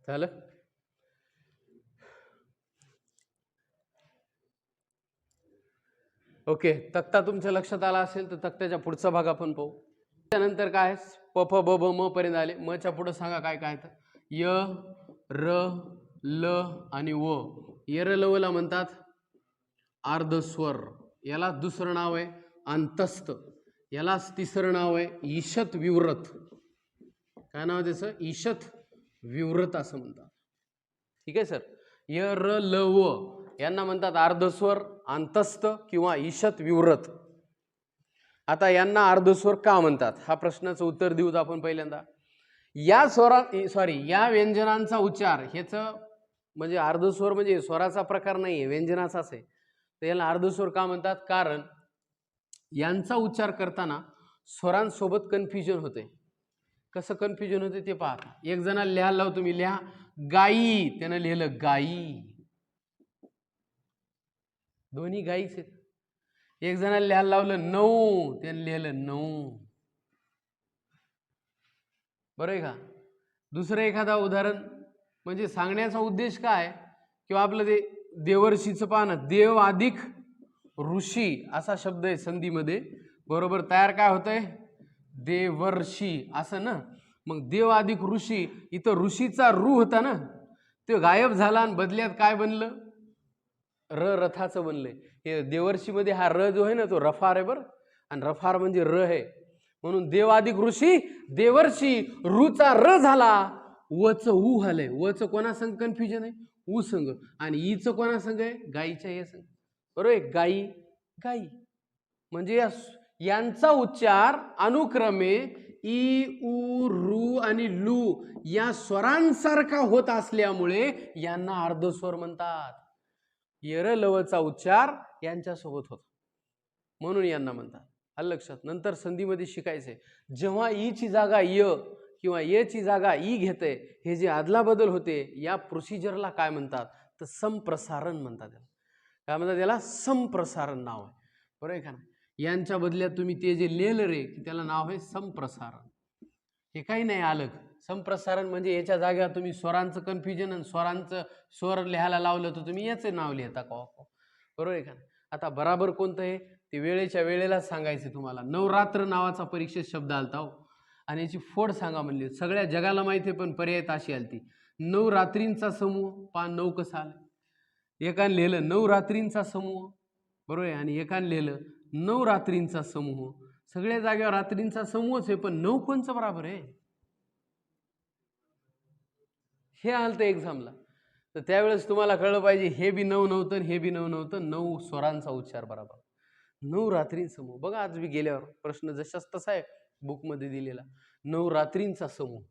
S1: झालं. ओके, तक्ता तुमच्या लक्षात आला असेल तर तक्त्याच्या पुढचा भाग आपण पाहू. त्यानंतर काय, प फ ब ब म पर्यंत आले. म च्या पुढे सांगा काय काय, तर य र ल आणि व. यर लवला म्हणतात अर्धस्वर, याला दुसरं नाव आहे अंतस्थ, यालाच तिसरं नाव आहे ईशत विव्रत. काय नाव त्याचं, ईशत विव्रत असं म्हणतात. ठीक आहे सर. य र ल व यांना म्हणतात अर्धस्वर, अंतस्थ किंवा ईशत विव्रत. आता यांना अर्धस्वर का म्हणतात, हा प्रश्नाचं उत्तर देऊत आपण पहिल्यांदा. या या व्यंजनांचा उच्चार, ह्याचं म्हणजे अर्धस्वर म्हणजे स्वराचा प्रकार नाही आहे, व्यंजनाचाच आहे. तर याला अर्धस्वर का म्हणतात, कारण यांचा उच्चार करताना स्वरांसोबत कन्फ्युजन होते. कसं कन्फ्युजन होते ते पहा. एक जणाला लिहायला लावतो मी, लिहा गाई, त्यानं लिहिलं गाई, दोन्ही गाईच आहेत. एक जणाला लिहायला लावलं नऊ, त्यानं लिहिलं नऊ. बरं आहे का. दुसरं एखादा उदाहरण म्हणजे सांगण्याचा उद्देश काय, किंवा आपलं ते देवर्षीचं पाहणं, देव अधिक ऋषी असा शब्द आहे संधीमध्ये, बरोबर तयार काय होतंय, देवर्षी असं ना. मग देव अधिक ऋषी, इथं ऋषीचा रू होता ना, तो गायब झाला आणि बदल्यात काय बनलं, र रथाचं बनलंय. हे देवर्षीमध्ये हा र जो आहे ना तो रफार आहे बरं, आणि रफार म्हणजे र आहे. म्हणून देव अधिक ऋषी देवर्षी, रूचा र झाला, वच ऊ झालंय. वच कोणा संग कन्फ्युजन आहे, ऊ संग, आणि ईचं कोणा संग आहे, गाईच्या हे संग. बरोबर, गाई गाई. म्हणजे यांचा उच्चार अनुक्रमे ई उ रू आणि लू या स्वरांसारखा होत असल्यामुळे यांना अर्धस्वर म्हणतात. यर लवचा उच्चार यांच्यासोबत होतो म्हणून यांना म्हणतात. आलं लक्षात. नंतर संधीमध्ये शिकायचंय, जेव्हा ई ची जागा य किंवा ये ची जागा ई घेते, हे जे आदला बदल होते या प्रोसिजरला काय म्हणतात, तर संप्रसारण म्हणतात. त्याला काय म्हणतात, त्याला संप्रसारण नाव आहे. बरोबर आहे का ना. यांच्या बदल्यात तुम्ही ते जे लिहिलं रे, की त्याला नाव आहे संप्रसारण. हे काही नाही अलग. संप्रसारण म्हणजे याच्या जागेवर तुम्ही स्वरांचं कन्फ्युजन आणि स्वरांचं स्वर लिहायला लावलं तर तुम्ही याचं नाव लिहिता का, बरोबर आहे का. आता बराबर कोणतं आहे ते वेळेच्या वेळेला सांगायचं तुम्हाला. नवरात्र नावाचा परीक्षेत शब्द आलता हो, आणि याची फोड सांगा म्हणली. सगळ्या जगाला माहिती आहे, पण पर्याय अशी आलती, नवरात्रींचा समूह. पा नऊ कसं आलं, एकाने लिहिलं नवरात्रींचा समूह, बरोबर आहे, आणि एकाने लिहिलं नवरात्रींचा समूह. सगळ्या जागेवर रात्रींचा समूहच आहे, पण नऊ कोणचं बरोबर आहे, हे आलं तर एक्झामला. तर त्यावेळेस तुम्हाला कळलं पाहिजे हे बी नऊ नव्हतं, हे बी नऊ नव्हतं. नऊ स्वरांचा उच्चार बरोबर. नवरात्री समूह बघा, आज बी गेल्यावर प्रश्न जशाच तसा आहे बुकमध्ये दिलेला, नवरात्रींचा समूह.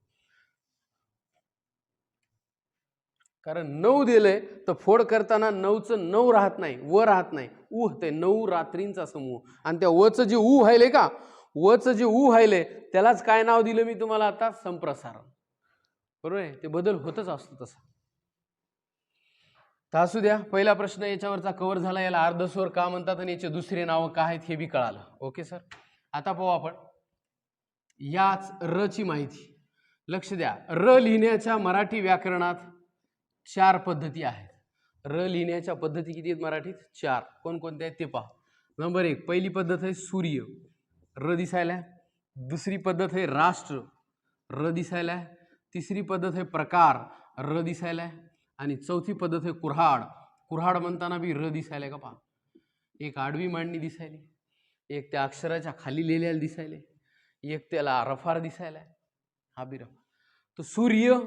S1: कारण नऊ दिलंय तर फोड करताना नऊचं नऊ राहत नाही, व राहत नाही, ऊ होते. नऊ रात्रींचा समूह. आणि त्या वचं जे ऊ व्हायले का, वचं जे ऊ व्हायले त्यालाच काय नाव दिलं मी तुम्हाला आता, संप्रसारण. बरोबर आहे, ते बदल होतच असतो तसा. तर असू द्या, पहिला प्रश्न याच्यावरचा कव्हर झाला. याला अर्धस्वर का म्हणतात आणि याचे दुसरे नाव काय आहेत हे बी कळालं. Okay sir. आता पाहू आपण याच र ची माहिती. लक्ष द्या, र लिहिण्याच्या मराठी व्याकरणात 4 पद्धती आहेत. र लिहिण्याच्या पद्धती किती आहेत मराठीत, 4. कोणकोणत्या आहेत ते पहा. नंबर 1, पहिली पद्धत आहे सूर्य, र दिसायला. दुसरी पद्धत आहे राष्ट्र, र दिसायला. तिसरी पद्धत आहे प्रकार, र दिसायला. आणि चौथी पद्धत आहे कुऱ्हाड. कुऱ्हाड म्हणताना बी र दिसायला का पहा. एक आडवी मांडणी दिसायली, एक त्या अक्षराच्या खाली लिहिलेला दिसायले, एक त्याला रफार दिसायला, हा बी रफार. तर सूर्य,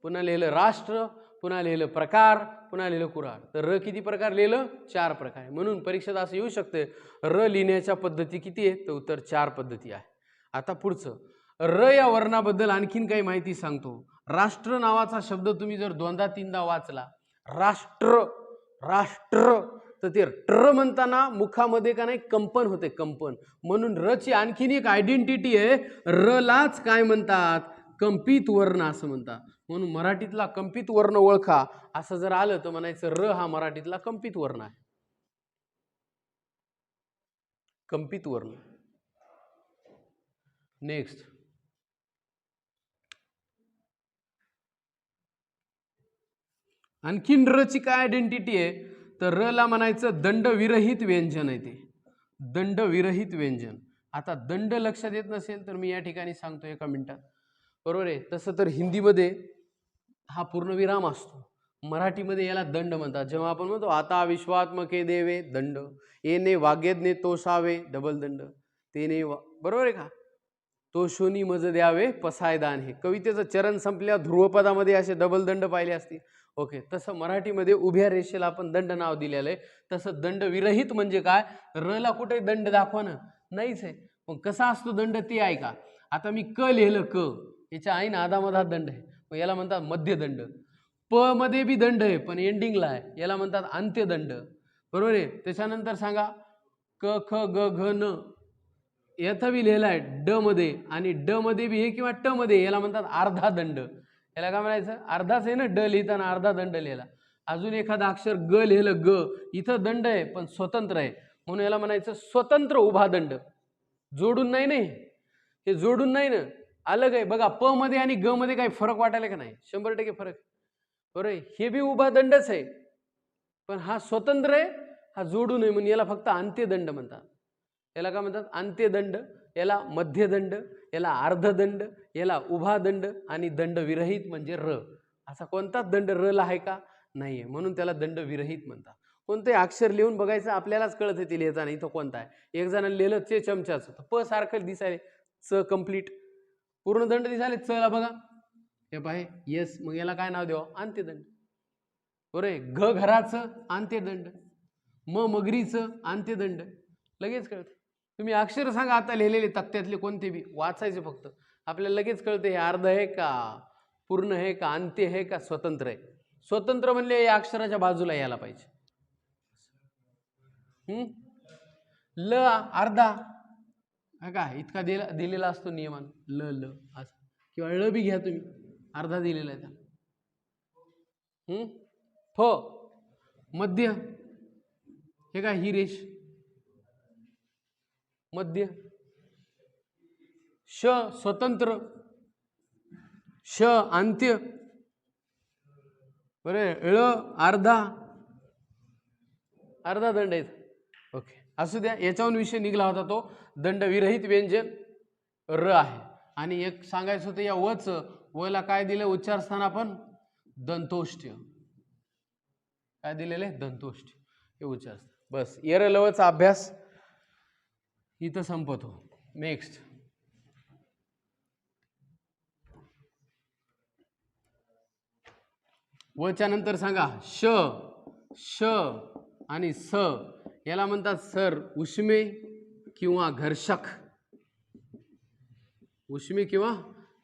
S1: पुन्हा लिहिलं राष्ट्र, पुन्हा लिहिलं प्रकार, पुन्हा लिहिलं कुऱ्हाड. तर र किती प्रकार लिहिलं? 4 प्रकार आहे. म्हणून परीक्षेत असं येऊ शकते र लिहिण्याच्या पद्धती किती आहे? तर उत्तर 4 पद्धती आहे. आता पुढचं र या वर्णाबद्दल आणखीन काही माहिती सांगतो. राष्ट्र नावाचा शब्द तुम्ही जर दोनदा तीनदा वाचला, राष्ट्र राष्ट्र, तर ते ट्र म्हणताना मुखामध्ये का नाही कंपन होते, कंपन. म्हणून र ची आणखीन एक आयडेंटिटी आहे, र लाच काय म्हणतात? कंपित वर्ण असं म्हणतात. म्हणून मराठीतला कंपित वर्ण ओळखा असं जर आलं तर म्हणायचं र हा मराठीतला कंपित वर्ण आहे. कंपित वर्ण. नेक्स्ट आणखीन र ची काय आयडेंटिटी आहे? तर र ला म्हणायचं दंडविरहित व्यंजन आहे. ते दंडविरहित व्यंजन. आता दंड लक्षात येत नसेल तर मी या ठिकाणी सांगतो एका मिनिटात, बरोबर आहे. तसं तर हिंदीमध्ये हा पूर्णविराम असतो, मराठीमध्ये याला दंड म्हणतात. जेव्हा आपण म्हणतो आता विश्वात्मके देवे दंड, येणे वाग्यज्ञे तोषावे डबल दंड, तेने बरोबर आहे का? तो शोनी मज द्यावे पसायदान, हे कवितेचं चरण संपल्यावर ध्रुवपदामध्ये असे डबल दंड पाहिले असतील. ओके, तसं मराठीमध्ये उभ्या रेषेला आपण दंड नाव दिलेलं आहे. तसं दंड विरहित म्हणजे काय? र ला कुठे दंड दाखवणं नाहीच आहे. मग कसा असतो दंड ते ऐका. आता मी क लिहिलं, क याच्या आईन आधामधात दंड आहे, मग याला म्हणतात मध्यदंड. प मध्ये बी दंड आहे पण एंडिंगला आहे, याला म्हणतात अंत्यदंड, बरोबर आहे. त्याच्यानंतर सांगा क ख ग घ न, याचा बी लिहिला आहे ड मध्ये, आणि ड मध्ये बी हे किंवा ट मध्ये, याला म्हणतात अर्धा दंड. याला काय म्हणायचं? अर्धाच आहे ना, ड लिहिताना अर्धा दंड लिहिला. अजून एखादा अक्षर ग लिहिलं, ग इथं दंड आहे पण स्वतंत्र आहे, म्हणून याला म्हणायचं स्वतंत्र उभा दंड. जोडून नाही, नाही हे जोडून नाही ना, अलग आहे. बघा प मध्ये आणि ग मध्ये काही फरक वाटायला का नाही? 100% फरक, बरोबर. हे बी उभा दंडच आहे पण हा स्वतंत्र आहे, हा जोडून आहे, म्हणून याला फक्त अंत्यदंड म्हणतात. याला काय म्हणतात? अंत्यदंड. याला मध्यदंड, याला अर्धदंड, याला उभा दंड, आणि दंड विरहित म्हणजे र. असा कोणताच दंड र ला आहे का? नाहीये, म्हणून त्याला दंड विरहित म्हणतात. कोणते अक्षर लिहून बघायचं आपल्यालाच कळत आहे ते लिहिताना इथं कोणता आहे. एक जण लिहिलं चे चमच्याचं, प सारखं दिसायला, च कंप्लीट पूर्ण दंड दिसायला, च ला बघा हे पाहे येस, मग याला काय नाव द्यावं? अंत्यदंड, बरोबर. घ घराचं अंत्यदंड, म मगरीचं अंत्यदंड, लगेच कळते. तुम्ही अक्षर सांगा आता लिहिलेले तक्त्यातले कोणते बी, वाचायचे फक्त, आपल्याला लगेच कळते हे अर्ध आहे का, पूर्ण आहे का, अंत्य आहे का, स्वतंत्र आहे. स्वतंत्र म्हणले या अक्षराच्या बाजूला यायला पाहिजे. ल अर्धा का इतका दिलेला असतो नियमान, ल ल असं, किंवा ळ बी घ्या तुम्ही, अर्धा दिलेला आहे त्याला. फ मध्य, हे काय ही रेष मध्य. श स्वतंत्र, श अंत्य, बरे. ळ अर्धा, अर्धा दंड आहे. ओके, असू द्या. याच्यावरून विषय निघाला होता तो दंड विरहित व्यंजन र आहे. आणि एक सांगायचं होतं या वच, वला काय दिलं उच्चार आपण? दंतोष्ठ्य. काय दिलेले? दंतोष्ठ्य, हे उच्चार. बस येर लवचा अभ्यास इथं संपतो. नेक्स्ट वच्या नंतर सांगा श, श आणि स, याला म्हणतात सर उष्मे किंवा घर्षक. उष्मे किंवा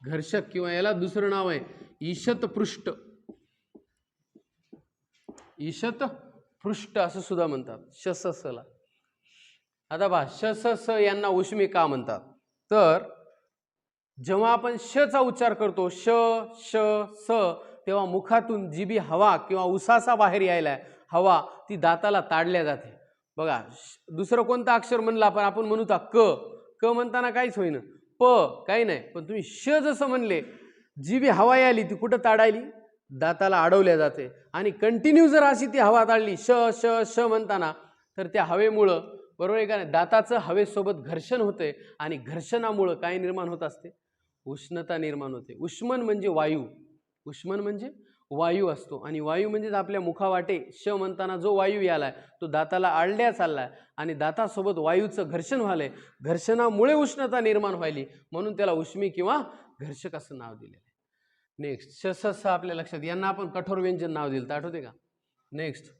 S1: घर्षक, किंवा याला दुसरं नाव आहे ईशत पृष्ठ. ईशत पृष्ठ असं सुद्धा म्हणतात शससला. आता पहा शस यांना उष्मे का म्हणतात? तर जेव्हा आपण श चा उच्चार करतो श श स, तेव्हा मुखातून जी बी हवा किंवा उसासा बाहेर यायला हवा ती दाताला ताडल्या जाते. बघा दुसरं कोणतं अक्षर म्हणलं आपण म्हणूता क, क म्हणताना काहीच होईना, प काही नाही, पण तुम्ही श जसं म्हणले जी बी हवा आली ती कुठं ताडायली? दाताला अडवल्या जाते. आणि कंटिन्यू जर अशी ती हवा ताडली श श श म्हणताना, तर त्या हवेमुळं, बरोबर आहे का नाही, दाताचं हवेसोबत घर्षण होते, आणि घर्षणामुळं काय निर्माण होत असते? उष्णता निर्माण होते. उष्मन म्हणजे वायू, उष्मन म्हणजे वायू असतो, आणि वायू म्हणजे आपल्या मुखावाटे श म्हणताना जो वायू यालाय तो दाताला आडल्या चाललाय, आणि दातासोबत वायूचं घर्षण व्हायलंय, घर्षणामुळे उष्णता निर्माण व्हायली, म्हणून त्याला उष्मी किंवा घर्षक असं नाव दिलेलं आहे. नेक्स्ट श स स आपल्या लक्षात, यांना आपण कठोर व्यंजन नाव दिलं, आठवते का? नेक्स्ट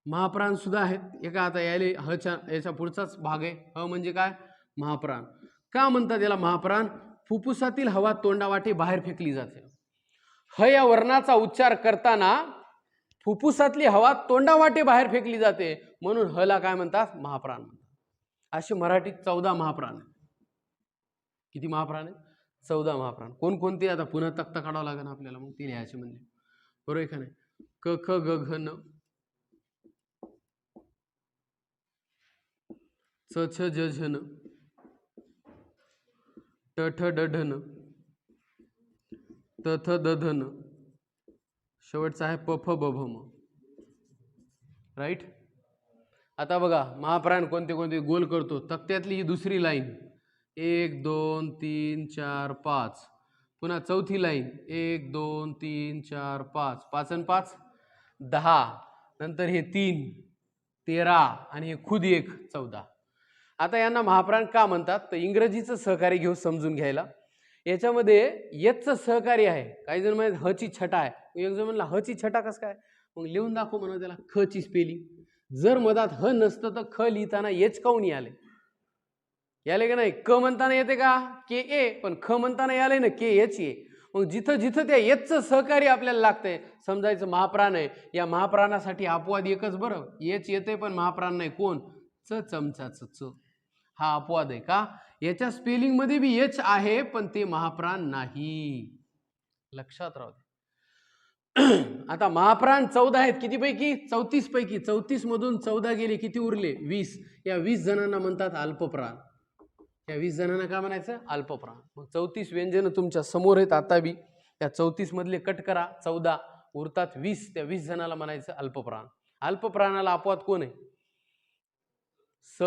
S1: महाप्राण सुद्धा आहेत एका, आता यायले हच्या याच्या पुढचाच भाग आहे. ह म्हणजे काय? महाप्राण. का म्हणतात याला महाप्राण? फुफ्फुसातील हवा तोंडावाटे बाहेर फेकली जाते. ह या वर्णाचा उच्चार करताना फुफ्फुसातली हवा तोंडावाटे बाहेर फेकली जाते, म्हणून हला काय म्हणतात? महाप्राण म्हणतात. असे मराठीत 14 महाप्राण. किती महाप्राण आहे? 14 महाप्राण. कोणकोणते? आता पुन्हा तक्ता काढावं लागेल आपल्याला, मग ते लिहायचे म्हणजे. बरोबर आहे का नाही? क ख ग घ न, च छ ज झ न, ट ठ ड ढ न, त थ द ध न, शेवटचा आहे प फ ब भ म. राईट. आता बघा महाप्राण कोणते कोणते गोल करतो. तक्त्यातली ही दुसरी लाईन 1 2 3 4 5, पुन्हा चौथी लाईन 1 2 3 4 5, 5 आणि 5 10, नंतर हे 3 13 आणि हे खुद 1 14. आता यांना महाप्राण का म्हणतात? तर इंग्रजीचं सहकार्य घेऊ समजून घ्यायला. याच्यामध्ये यचं सहकार्य आहे. काही जण म्हणजे ह ची छटा आहे. एक जण म्हणला ह ची छटा कसं काय? मग लिहून दाखव म्हणा त्याला ख ची स्पेलिंग. जर मधात ह नसतं तर ख लिहिताना एच काऊन याले? याले का नाही? क म्हणताना येते का? के ए, पण ख म्हणताना याले ना के एच ए. मग जिथं जिथं त्या एचचं सहकार्य आपल्याला लागतंय समजायचं महाप्राण आहे. या महाप्राणासाठी अपवाद एकच बरं, एच येते पण महाप्राण नाही. कोण? च चमचाचं च. हा अपवाद आहे. का? याच्या स्पेलिंग मध्ये बी एच आहे पण ते महाप्राण नाही. लक्षात राहू दे. आता महाप्राण 14 आहेत. किती पैकी? 34 पैकी. 34 मधून 14 गेले, किती उरले? 20. या 20 जणांना म्हणतात अल्पप्राण. या 20 जणांना काय म्हणायचं? अल्पप्राण. मग 34 व्यंजन तुमच्या समोर आहेत आता बी. त्या 34 मधले कट करा, 14 उरतात 20. त्या 20 जणांना म्हणायचं अल्पप्राण. अल्पप्राणाला अपवाद कोण आहे? स.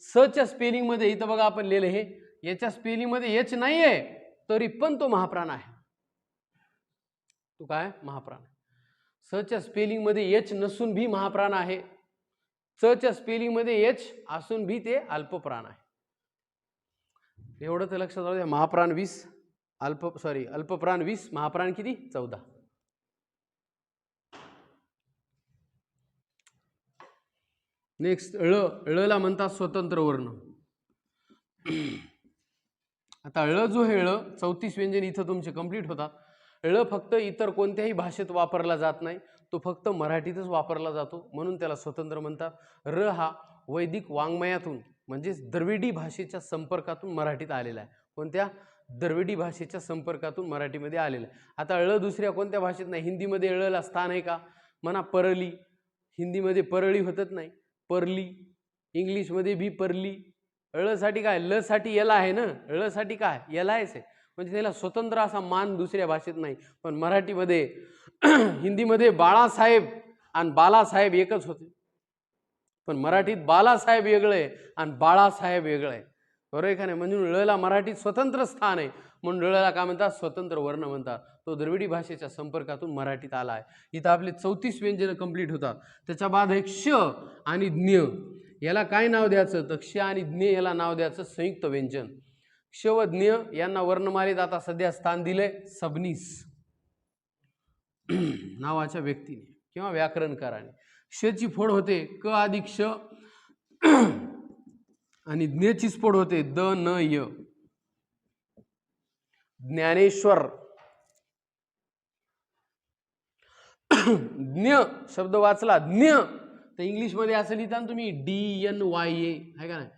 S1: स च्या स्पेलिंग मध्ये इथं बघा आपण लिहिलं हे, याच्या स्पेलिंग मध्ये एच नाहीये तरी पण तो महाप्राण आहे. तो काय? महाप्राण. स च्या स्पेलिंग मध्ये एच नसून भी महाप्राण आहे. च च्या स्पेलिंग मध्ये एच असून भी ते अल्पप्राण आहे. एवढं तर लक्षात राहू द्या. महाप्राण 20, अल्पप्राण 20, महाप्राण किती? 14. नेक्स्ट ळ. ळला म्हणतात स्वतंत्र वर्ण. आता ळ जो हे ळ 34 व्यंजन इथं तुमचे कंप्लीट होतात. ळ फक्त इतर कोणत्याही भाषेत वापरला जात नाही, तो फक्त मराठीतच वापरला जातो, म्हणून त्याला स्वतंत्र म्हणतात. र हा वैदिक वाङ्मयातून म्हणजेच द्रविडी भाषेच्या संपर्कातून मराठीत आलेला आहे. कोणत्या? द्रविडी भाषेच्या संपर्कातून मराठीमध्ये आलेला आहे. आता ळ दुसऱ्या कोणत्या भाषेत नाही. हिंदीमध्ये ळला स्थान आहे का? म्हणा परली. हिंदीमध्ये परळी होतच नाही, परली. इंग्लिशमध्ये भी परली. ळ साठी काय? ल साठी याला आहे ना. ळ साठी काय? याला आहे. म्हणजे त्याला स्वतंत्र असा मान दुसऱ्या भाषेत नाही. पण मराठीमध्ये हिंदीमध्ये बाळासाहेब आणि बालासाहेब एकच होते, पण मराठीत बालासाहेब वेगळं आहे आणि बाळासाहेब वेगळं आहे. बरोबर आहे का नाही? म्हणून ळला मराठीत स्वतंत्र स्थान आहे, म्हणून ळला काय म्हणतात? स्वतंत्र वर्ण म्हणतात. तो द्रविडी भाषेच्या संपर्कातून मराठीत आला आहे. इथं आपले 34 व्यंजन कंप्लीट होतात. त्याच्या बाद एक श आणि ज्ञ. याला काय नाव द्यायचं? तर क्ष आणि ज्ञ याला नाव द्यायचं संयुक्त व्यंजन. क्ष व ज्ञ यांना वर्णमालेत आता सध्या स्थान दिलंय सबनीस नावाच्या व्यक्तीने किंवा व्याकरणकाराने. क्षची फोड होते क आधी क्ष आणि ज्ञचीच फोड होते द न य. ज्ञानेश्वर. ज्ञ शब्द वाचला ज्ञ तर इंग्लिश मध्ये असं लिहिता तुम्ही DNYA आहे का नाही?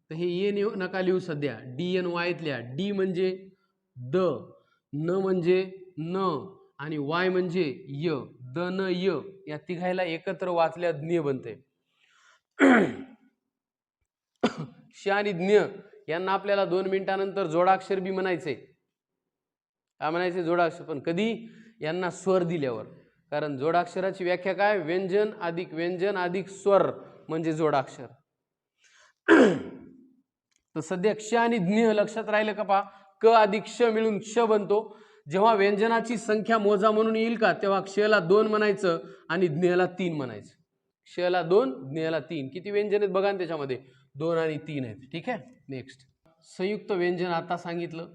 S1: तर हे ये नका लिहू सध्या. DNY लिहा. डी म्हणजे द, न म्हणजे न आणि वाय म्हणजे य. द न य या तिघायला एकत्र वाचल्या ज्ञ बनते. क्ष आणि ज्ञ यांना आपल्याला 2 मिनिटानंतर जोडाक्षर बी म्हणायचे. काय म्हणायचे? जोडाक्षर. पण कधी? यांना स्वर दिल्यावर. कारण जोडाक्षराची व्याख्या काय? व्यंजन अधिक स्वर म्हणजे जोडाक्षर. तर सध्या क्ष आणि ज्ञ लक्षात राहिलं का? पहा, क अधिक क्ष मिळून क्ष बनतो. जेव्हा व्यंजनाची संख्या मोजा म्हणून येईल का तेव्हा क्षला 2 म्हणायचं आणि ज्ञला 3 म्हणायचं. क्षला 2, ज्ञला 3. किती व्यंजन आहेत बघा त्याच्यामध्ये? 2 आणि 3 आहेत. ठीक आहे. नेक्स्ट संयुक्त व्यंजन आता सांगितलं.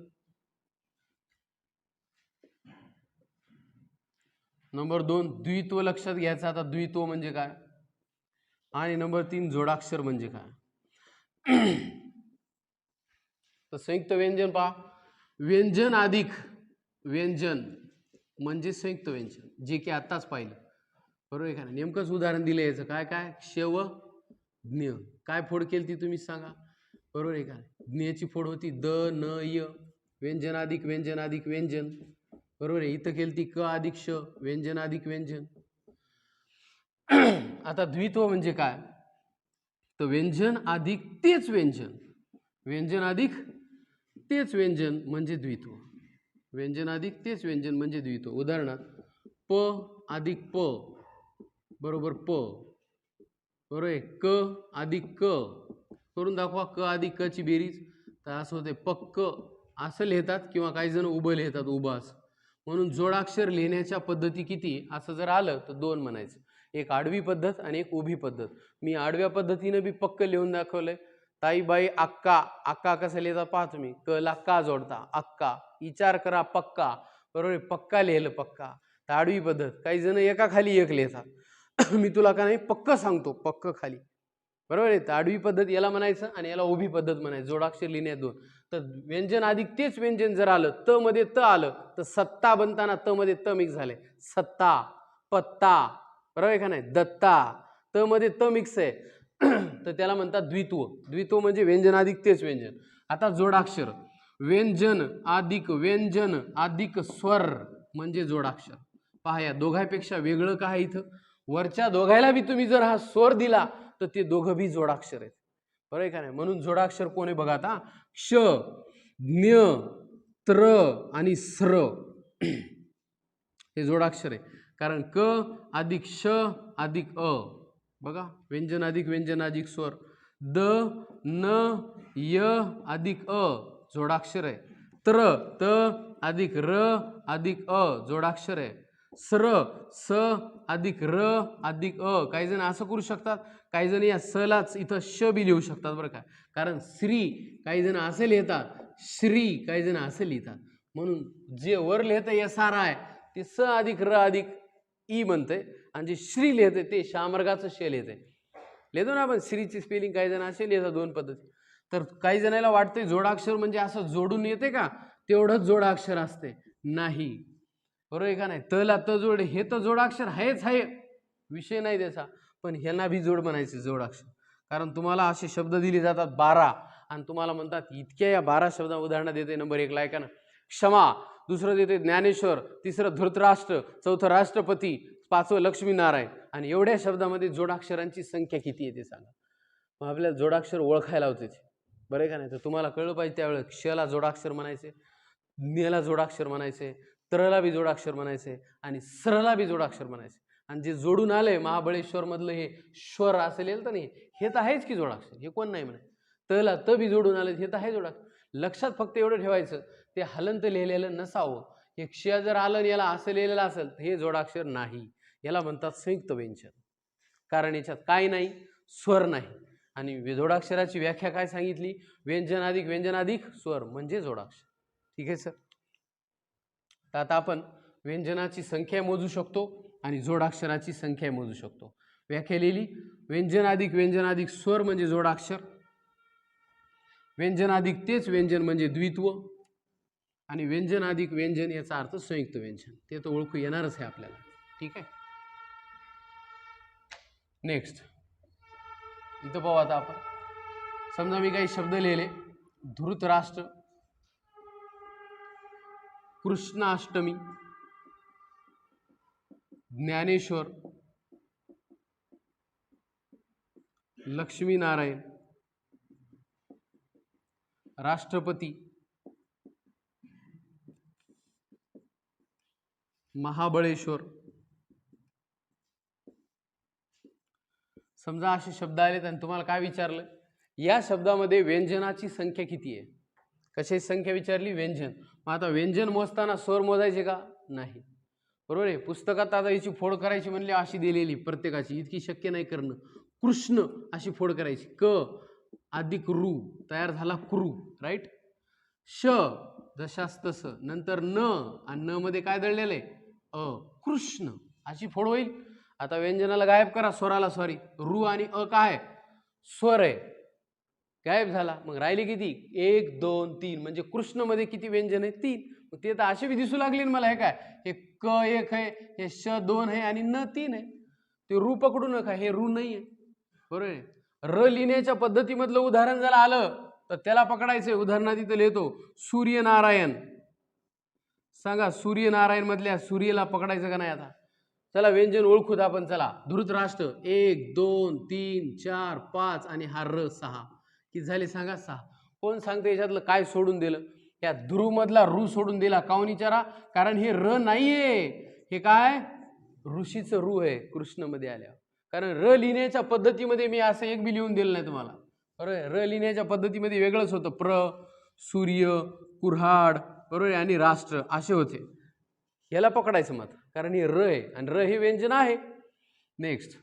S1: नंबर 2 द्वित्व लक्षात घ्यायचं. आता द्वित्व म्हणजे काय, आणि नंबर 3 जोडाक्षर म्हणजे काय. तर संयुक्त व्यंजन पहा, व्यंजन अधिक व्यंजन म्हणजे संयुक्त व्यंजन, जे की आत्ताच पाहिलं, बरोबर आहे का नाही. नेमकंच उदाहरण दिलं याचं, काय काय, क्ष व ज्ञ. काय फोड केली ती तुम्हीच सांगा, बरोबर आहे का. ज्ञची फोड होती द न य, व्यंजन अधिक व्यंजन, बरोबर आहे. इथं केली ती क अधिक श, व्यंजन अधिक व्यंजन. आता द्वित्व म्हणजे काय, तर व्यंजन अधिक तेच व्यंजन, व्यंजन अधिक तेच व्यंजन म्हणजे द्वित्व, व्यंजन अधिक तेच व्यंजन म्हणजे द्वित्व. उदाहरणार्थ प अधिक प बरोबर प, बरोबर आहे. क अधिक क करून दाखवा, क अधिक क ची बेरीज, तर असं होते पक्क, असं लिहितात किंवा काही जण उभं लिहितात, उभं असं. म्हणून जोडाक्षर लिहिण्याच्या पद्धती किती, असं जर आलं तर 2 म्हणायचं, एक आडवी पद्धत आणि एक उभी पद्धत. मी आडव्या पद्धतीने बी पक्क लिहून दाखवलंय. ताईबाई अक्का, अक्का कसं लिहिता पहा तुम्ही, क ला का जोडता अक्का, विचार करा पक्का, बरोबर आहे. पक्का लिहिलं पक्का, तर आडवी पद्धत. काही जण एका खाली एक लिहितात, मी तुला का नाही पक्क सांगतो, पक्क खाली, बरोबर आहे. तर आडवी पद्धत याला म्हणायचं आणि याला उभी पद्धत म्हणायचं, जोडाक्षर लिहिण्यात 2. तर व्यंजन अधिक तेच व्यंजन जर आलं, त मध्ये त आलं, तर सत्ता बनताना त मध्ये त मिक्स झाले, सत्ता, पत्ता, बरोबर आहे का नाही, दत्ता, त मध्ये त मिक्स आहे, तर त्याला म्हणतात द्वित्व. द्वित्व म्हणजे व्यंजन अधिक तेच व्यंजन. आता जोडाक्षर, व्यंजन अधिक स्वर म्हणजे जोडाक्षर. पहा, या दोघांपेक्षा वेगळं काय इथं, वरच्या दोघायला बी तुम्ही जर हा स्वर दिला तर ते दोघं बी जोडाक्षर आहेत, बरोबर आहे का नाही. म्हणून जोडाक्षर कोण आहे बघा आता, क्ष, ज्ञ, त्र आणि स्र हे जोडाक्षर आहे. कारण क अधिक श अधिक अ, बघा, व्यंजन अधिक स्वर. द न य अधिक अ जोडाक्षर आहे. त अधिक र अधिक अ जोडाक्षर आहे. स्र स अधिक र अधिक अ. काही जण असं करू शकतात, काही जण या स लाच इथं श बी लिहू शकतात, बरं का. कारण श्री काही जण असे लिहितात, श्री काही जण असे लिहितात. म्हणून जे वर लिहितं या सारा आहे ते स अधिक र अधिक ई म्हणते, आणि जे श्री लिहिते ते शामर्गाचं श लिहिते. लिहितो ना आपण श्रीची स्पेलिंग, काही जण असे लिहितात 2 पद्धती. तर काही जणांना वाटते जोडाक्षर म्हणजे असं जोडून येते का, तेवढंच जोडाक्षर असते, नाही, बरोबर आहे का नाही. तला त जोड, हे तर जोडाक्षर आहेच आहे, विषय नाही त्याचा, पण ह्यांना भी जोड म्हणायचे जोडाक्षर. कारण तुम्हाला असे शब्द दिले जातात 12, आणि तुम्हाला म्हणतात इतक्या या 12 शब्द उदाहरणं देते. नंबर 1 ला ऐका ना, क्षमा, दुसरं देते ज्ञानेश्वर, तिसरं धृतराष्ट्र, चौथं राष्ट्रपती, 5वं लक्ष्मीनारायण. आणि एवढ्या शब्दामध्ये जोडाक्षरांची संख्या किती येते सांगा. मग आपल्याला जोडाक्षर ओळखायला होते, बरं का नाही. तर तुम्हाला कळलं पाहिजे त्यावेळेस क्षला जोडाक्षर म्हणायचे, ज्ञला जोडाक्षर म्हणायचे, त्रला बी जोडाक्षर म्हणायचे, आणि स्रला बी जोडाक्षर म्हणायचे. आणि जे जोडून आले महाबळेश्वर मधलं हे श्वर असेल तर नाही, हे तर आहेच की जोडाक्षर, हे कोण नाही म्हणाय. तला त बी जोडून आले, हे तर आहे जोडाक्षर. लक्षात फक्त एवढं ठेवायचं, ते हलंत लिहिलेलं नसावं. हे क्ष जर आलं याला असं लिहिलेलं असेल तर हे जोडाक्षर नाही, याला म्हणतात संयुक्त व्यंजन. कारण याच्यात काय नाही, स्वर नाही. आणि जोडाक्षराची व्याख्या काय सांगितली, व्यंजन अधिक स्वर म्हणजे जोडाक्षर. ठीक आहे सर. तर आता आपण व्यंजनाची संख्या मोजू शकतो आणि जोडाक्षराची संख्या मोजू शकतो. व्याख्या लिहिली, व्यंजन अधिक स्वर म्हणजे जोडाक्षर, व्यंजन अधिक तेच व्यंजन म्हणजे द्वित्व, आणि व्यंजन अधिक व्यंजन याचा अर्थ संयुक्त व्यंजन. ते तर ओळखू येणारच आहे आपल्याला. ठीक आहे. नेक्स्ट इथं पाहू. आता आपण समजा मी काही शब्द लिहिले, धृतराष्ट्र, कृष्णाष्टमी, ज्ञानेश्वर, लक्ष्मीनारायण, राष्ट्रपती, महाबळेश्वर. समजा असे शब्द आलेत आणि तुम्हाला काय विचारलं, या शब्दामध्ये व्यंजनाची संख्या किती आहे. कशाची संख्या विचारली, व्यंजन. मग आता व्यंजन मोजताना स्वर मोजायचे का, नाही, बरोबर आहे. पुस्तकात आता याची फोड करायची म्हणले अशी दिलेली प्रत्येकाची, इतकी शक्य नाही करणं. कृष्ण अशी फोड करायची, क अधिक रू तयार झाला क्रू, राईट. श जशास तसं, नंतर न, आणि न मध्ये काय दळलेलं आहे, अ. कृष्ण अशी फोड होईल. आता व्यंजनाला गायब करा, स्वराला, सॉरी रू आणि अ काय स्वर आहे, गायब झाला. मग राहिले किती 1 2 3, म्हणजे कृष्ण मध्ये किती व्यंजन आहे 3. मग ते तर असे बी दिसू लागले मला. हे काय, हे क 1 आहे, हे श 2 आहे आणि न 3 आहे. ते रू पकडू नका, हे रू नाही आहे, बरोबर आहे. र लिहिण्याच्या पद्धतीमधलं उदाहरण जर आलं तर त्याला पकडायचंय. उदाहरणात इथं लिहितो सूर्यनारायण. सांगा सूर्यनारायण मधल्या सूर्यला पकडायचं का नाही. आता चला व्यंजन ओळखूत आपण. चला धृतराष्ट्र 1 2 3 4 5 आणि हा र 6. किती झाले सांगा 6. कोण सांगते याच्यातलं काय सोडून दिलं. या ध्रुव मधला रू सोडून दिला. काऊन विचारा, कारण हे र नाहीये, हे काय ऋषीचं रू आहे कृष्ण मध्ये आल्यावर. कारण र लिहिण्याच्या पद्धतीमध्ये मी असं एक बी लिहून दिलं नाही तुम्हाला, बरोबर. र लिहिण्याच्या पद्धतीमध्ये वेगळंच होतं. प्र, सूर्य, कुऱ्हाड, बरोबर, आणि राष्ट्र असे होते. याला पकडायचं मत, कारण हे र आहे आणि र हे व्यंजन आहे. नेक्स्ट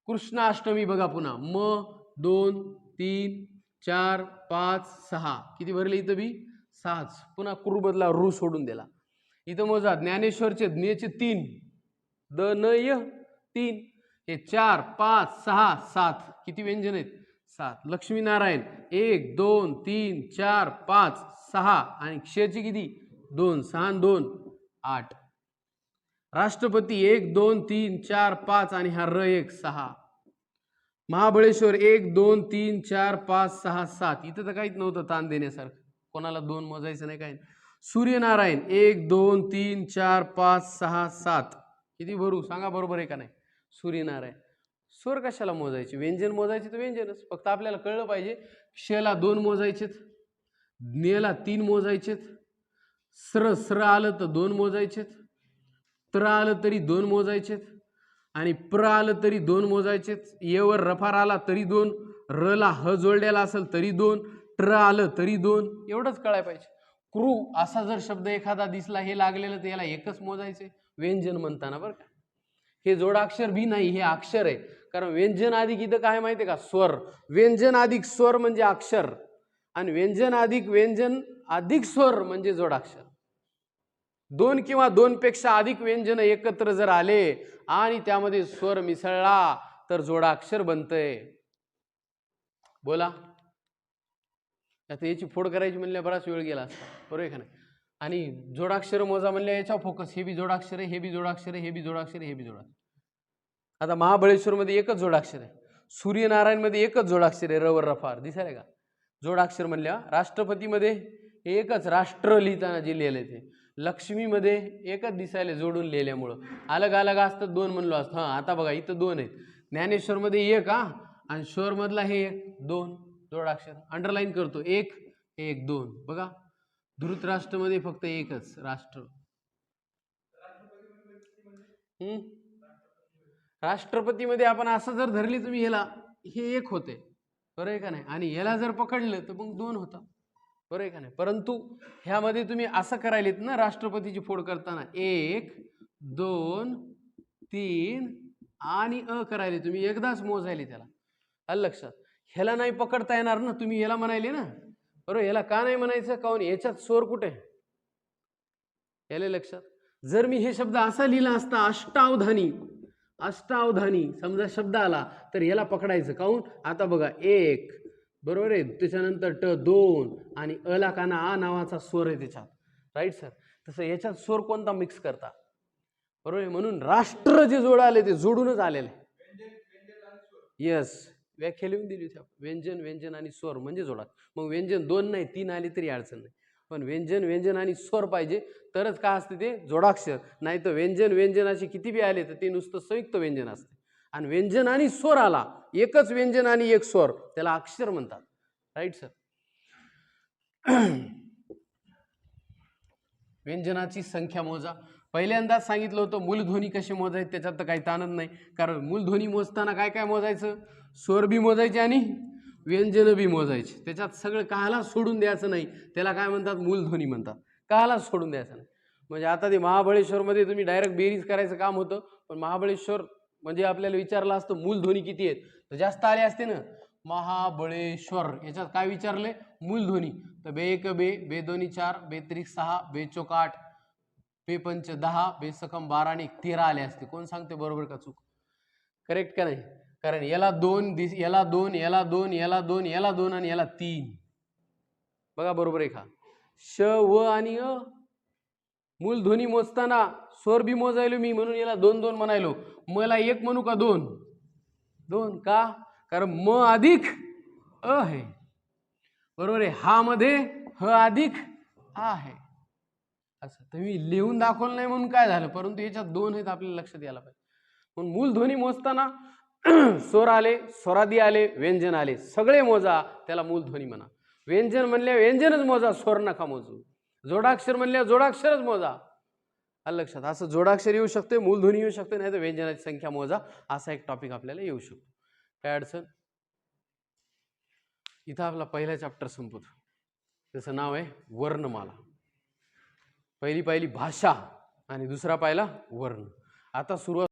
S1: कृष्णाष्टमी बघा पुन्हा. म 2 3 4 5 6. किती भरले इथं बी 6. पुन्हा कुर बदला रू सोडून दिला. इथं मोजा ज्ञानेश्वरचे ज्ञेचे 3, द न य 3, हे 4 5 6 7. किती व्यंजन आहेत 7. लक्ष्मीनारायण 1 2 3 4 5 6 आणि क्षयची किती 2, 6 2 8. राष्ट्रपती 1 2 3 4 5 आणि हा र 1 6. महाबळेश्वर 1 2 3 4 5 6 7. इथं तर काहीच नव्हतं ताण देण्यासारखं, कोणाला 2 मोजायचं नाही काय. सूर्यनारायण 1 2 3 4 5 6 7. किती भरू सांगा, बरोबर आहे का नाही. सूर्यनारायण. स्वर कशाला मोजायचे, व्यंजन मोजायचे तर व्यंजनच. फक्त आपल्याला कळलं पाहिजे क्षला 2 मोजायचेत, ज्ञेला 3 मोजायचेत, स्र आलं तर 2 मोजायचेत, त्र आलं तरी 2 मोजायचेत, आणि प्र आलं तरी 2 मोजायचेत. येवर रफार आला तरी 2, र ला ह जोडलेला असेल तरी 2, ट्र आलं तरी 2. एवढंच कळायला पाहिजे. क्रू असा जर शब्द एखादा दिसला हे लागलेलं तर याला एकच मोजायचे व्यंजन म्हणताना, बरं का. हे जोडाक्षर बी नाही, हे अक्षर आहे. कारण व्यंजन अधिक इथं काय माहिती आहे का, स्वर. व्यंजन अधिक स्वर म्हणजे अक्षर, आणि व्यंजन अधिक स्वर म्हणजे जोडाक्षर. 2 किंवा 2 पेक्षा अधिक व्यंजन एकत्र जर आले आणि त्यामध्ये स्वर मिसळला तर जोडाक्षर बनतंय. बोला. आता याची फोड करायची म्हणल्या बराच वेळ गेला असता, बरोबर आहे का नाही. आणि जोडाक्षर मोजा म्हणल्या याच्यावर फोकस. हे बी जोडाक्षर आहे, हे बी जोडाक्षर आहे, हे बी जोडाक्षर आहे, हे बी जोडाक्षर. आता महाबळेश्वर मध्ये एकच जोडाक्षर आहे, सूर्यनारायण मध्ये एकच जोडाक्षर आहे, रवर रफार. दिसायला का जोडाक्षर म्हणल्या. राष्ट्रपतीमध्ये एकच राष्ट्र लिहिताना जे लिहिलंय ते. लक्ष्मीमध्ये एकच दिसायला जोडून लिहिल्यामुळं. अलग अलग असतं 2 म्हणलो असतं. हां आता बघा इथं 2 आहेत. ज्ञानेश्वरमध्ये 1 आणि श्वर मधला हे 1 2 जोडाक्षर. अंडरलाईन करतो 1 1 2. बघा धृतराष्ट्रमध्ये फक्त एकच राष्ट्र. राष्ट्रपतीमध्ये आपण असं जर धरली तुम्ही ह्याला, हे 1 होते, बरं आहे का नाही. आणि ह्याला जर पकडलं तर मग 2 होता, बरं आहे का नाही. परंतु ह्यामध्ये तुम्ही असं करायलेत ना, राष्ट्रपतीची फोड करताना 1 2 3 आणि अ करायले तुम्ही, एकदाच मोजायले त्याला. आलं लक्षात. ह्याला नाही पकडता येणार ना, तुम्ही याला म्हणायले ना, बरोबर. ह्याला का नाही म्हणायचं, काऊन याच्यात स्वर कुठे याला लक्षात. जर मी हे शब्द असा लिहिला असता अष्टावधानी, अष्टावधानी समजा शब्द आला तर याला पकडायचं. काऊन आता बघा 1 बरोबर आहे, त्याच्यानंतर ट 2 आणि अला काना आ नावाचा स्वर आहे त्याच्यात, राईट सर. तसं याच्यात स्वर कोणता मिक्स करता, बरोबर आहे. म्हणून राष्ट्र जे जोड आले ते जोडूनच आलेले. यस, व्याख्या लिहून दिली होती. व्यंजन व्यंजन आणि स्वर म्हणजे जोडा. मग व्यंजन 2 नाही 3 आली तरी अडचण नाही, पण व्यंजन व्यंजन आणि स्वर पाहिजे तरच काय असते ते जोडाक्षर. नाही तर व्यंजन व्यंजनाचे किती बी आले तर ते नुसतं संयुक्त व्यंजन असते. आणि व्यंजन आणि स्वर आला, एकच व्यंजन आणि एक स्वर, त्याला अक्षर म्हणतात, राईट सर. व्यंजनाची संख्या मोजा. पहिल्यांदाच सांगितलं होतं मूलध्वनी कसे मोजायचे, त्याच्यात तर काही ताणच नाही. कारण मूलध्वनी मोजताना काय काय मोजायचं, स्वर बी मोजायचे आणि व्यंजन बी मोजायचे. त्याच्यात सगळं काहाला सोडून द्यायचं नाही, त्याला काय म्हणतात मूलध्वनी म्हणतात. काहाला सोडून द्यायचं नाही. म्हणजे आता ते महाबळेश्वरमध्ये तुम्ही डायरेक्ट बेरीज करायचं काम होतं, पण महाबळेश्वर म्हणजे आपल्याला विचारलं असतं मूलध्वनी किती आहेत तर जास्त आले असते ना. महाबळेश्वर याच्यात काय विचारले, मूलध्वनी. तर बे 1 बे, बे 2 4, बे 3 6, बे 4 8, बेपंच 10, बेसकम 12 आणि 13 आले असते. कोण सांगते बरोबर का चूक? करेक्ट का नाही? कारण याला 2, याला 2, याला 2, याला 2, याला 2 आणि याला 3. बघा बरोबर आहे का? श, व आणि अ. मूलध्वनी मोजताना स्वर बी मोजायलो मी, म्हणून याला 2 2 म्हणायलो. मला 1 म्हणू का 2? 2 का? कारण म अधिक अ आहे. बरोबर आहे. हा मध्ये ह अधिक आ आहे. असं तुम्ही लिहून दाखवलं नाही म्हणून काय झालं, परंतु याच्यात 2 आहेत, आपल्याला लक्षात यायला पाहिजे. म्हणून मूलध्वनी मोजताना स्वर आले, स्वरादी आले, व्यंजन आले, सगळे मोजा, त्याला मूलध्वनी म्हणा. व्यंजन म्हणले व्यंजनच मोजा, स्वर नका मोजू. जोडाक्षर म्हणले जोडाक्षरच मोजा. आलं लक्षात? असं जोडाक्षर येऊ शकते, मूलध्वनी येऊ शकते, नाही तर व्यंजनाची संख्या मोजा, असा एक टॉपिक आपल्याला येऊ शकतो. काय अडचण? इथं आपला पहिला चॅप्टर संपतो. त्याचं नाव आहे वर्णमाला. पहिली भाषा आणि दुसरा पाहिला वर्ण. आता सुरुवात